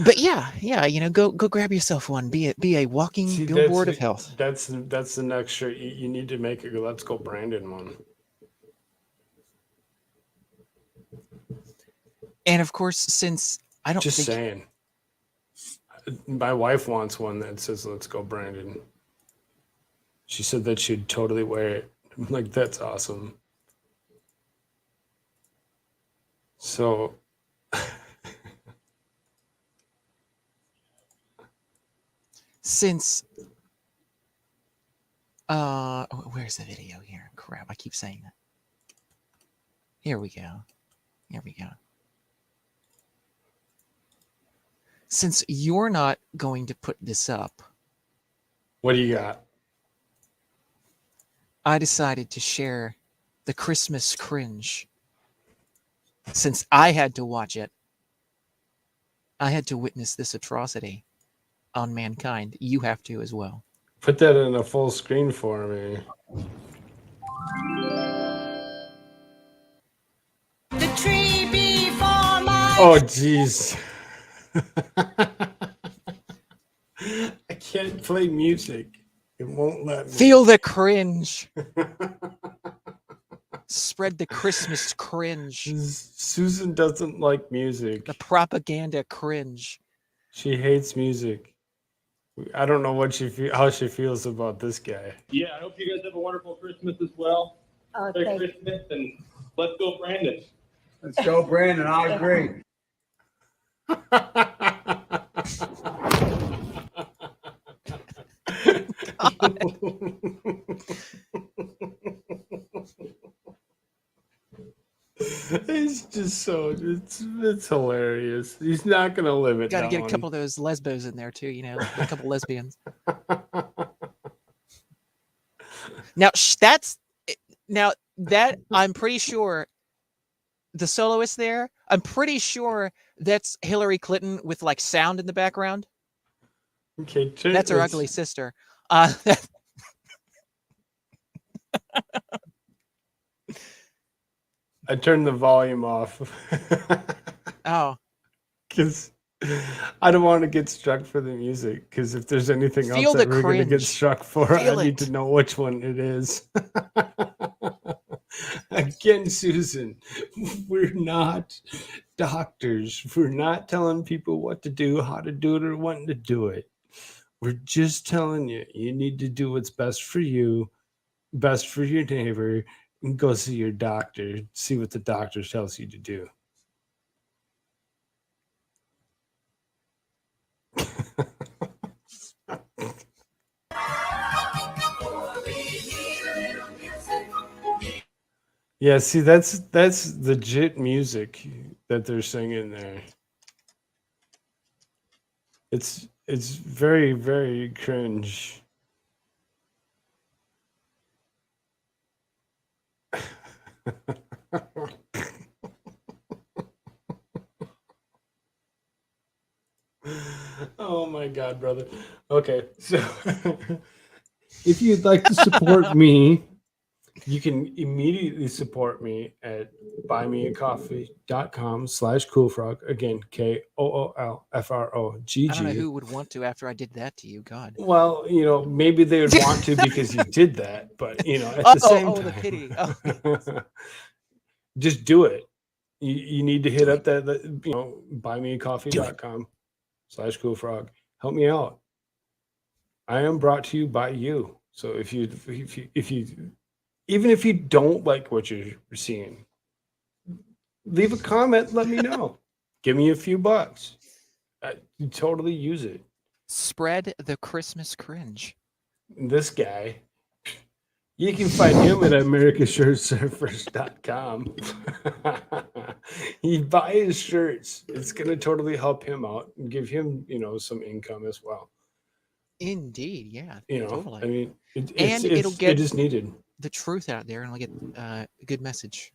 But yeah, you know, go grab yourself one. Be a walking billboard of health. That's the next shirt. You need to make a Let's Go Brandon one. And of course, since I don't just saying, my wife wants one that says "Let's Go Brandon." She said that she'd totally wear it. I'm like, that's awesome. So since where's the video here? Crap, I keep saying that. Here we go. Since you're not going to put this up, what do you got? I decided to share the Christmas cringe. Since I had to watch it, I had to witness this atrocity on mankind. You have to as well. Put that in a full screen for me. The tree before my... Oh, jeez. I can't play music. It won't let me. Feel the cringe. Spread the Christmas cringe. Susan doesn't like music. The propaganda cringe. She hates music. I don't know how she feels about this guy. Yeah, I hope you guys have a wonderful Christmas as well. Merry Christmas and let's go, Brandon. Let's go, Brandon. I agree. It's just so it's hilarious. He's not gonna live it Got to down. get a couple of those lesbos in there too, you know, a couple lesbians. Now that I'm pretty sure the soloist there, I'm pretty sure that's Hillary Clinton with like sound in the background. Okay, that's her ugly sister. I turned the volume off. Oh. Because I don't want to get struck for the music. Because if there's anything Feel else that the we're going to get cringe. struck for, Feel I need it. to know which one it is. Again, Susan, we're not doctors. We're not telling people what to do, how to do it, or when to do it. We're just telling you, you need to do what's best for you, best for your neighbor, and go see your doctor. See what the doctor tells you to do. Yeah, see, that's legit music that they're singing there. It's very, very cringe. Oh my God, brother. Okay, so if you'd like to support me, you can immediately support me at buymeacoffee.com/Koolfrogg. Again, KOOLFROGG. I don't know who would want to after I did that to you. God. Well, you know, maybe they would want to because you did that, but you know, at the same time, the pity. Oh. Just do it. You need to hit up that you know, buymeacoffee.com/Koolfrogg. Help me out. I am brought to you by you. So if you even if you don't like what you're seeing, leave a comment, let me know. Give me a few bucks. You totally use it. Spread the Christmas cringe. This guy, you can find him at americashirtsurfers.com. You buy his shirts. It's going to totally help him out and give him, you know, some income as well. Indeed, yeah, You know, totally. I mean, it'll get it is needed. the truth out there, and it'll get a good message.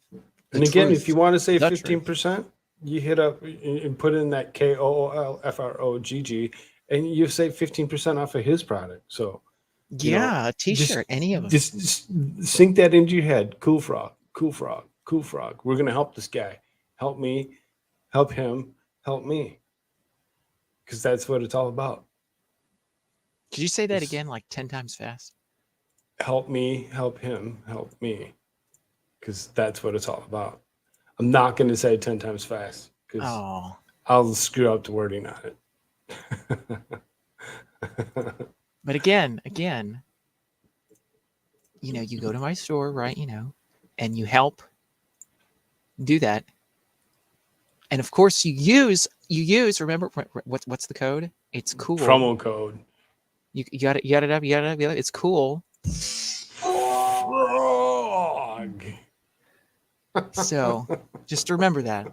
And again, if you want to save 15%, you hit up and put in that KOOLFROGG, and you save 15% off of his product. So, yeah, a T-shirt, any of them. Just sink that into your head. Koolfrogg, Koolfrogg, Koolfrogg. We're gonna help this guy. Help me, help him, help me. Because that's what it's all about. Could you say that again, like 10 times fast? Help me, help him, help me. Because that's what it's all about. I'm not going to say it 10 times fast because I'll screw up the wording on it. But again, you know, you go to my store, right? You know, and you help do that. And of course, you use. Remember what's the code? It's cool. Promo code. You got it. You got it up. It's cool. Frog. So just remember that.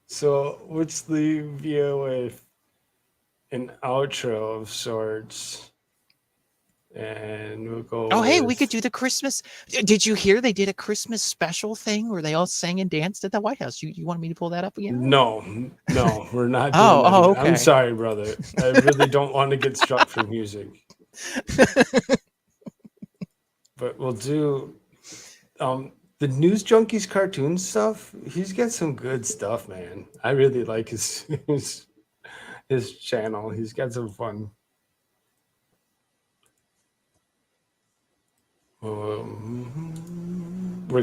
So let's leave you with an outro of sorts. And we'll go. Oh, hey, we could do the Christmas. Did you hear they did a Christmas special thing where they all sang and danced at the White House? You want me to pull that up again? No, we're not doing that. Okay. I'm sorry, brother. I really don't want to get struck for music. But we'll do the News Junkies cartoon stuff. He's got some good stuff, man. I really like his channel. He's got some fun. We're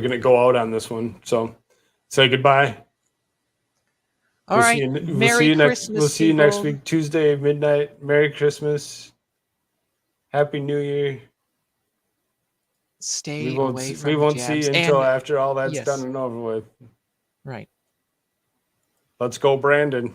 gonna go out on this one, so say goodbye. All right. Merry Christmas, we'll see you next people. week, Tuesday midnight. Merry Christmas, Happy New Year. Stay away from we the won't jabs. see you until And- after all that's yes. done and over with. Right. Let's go, Brandon.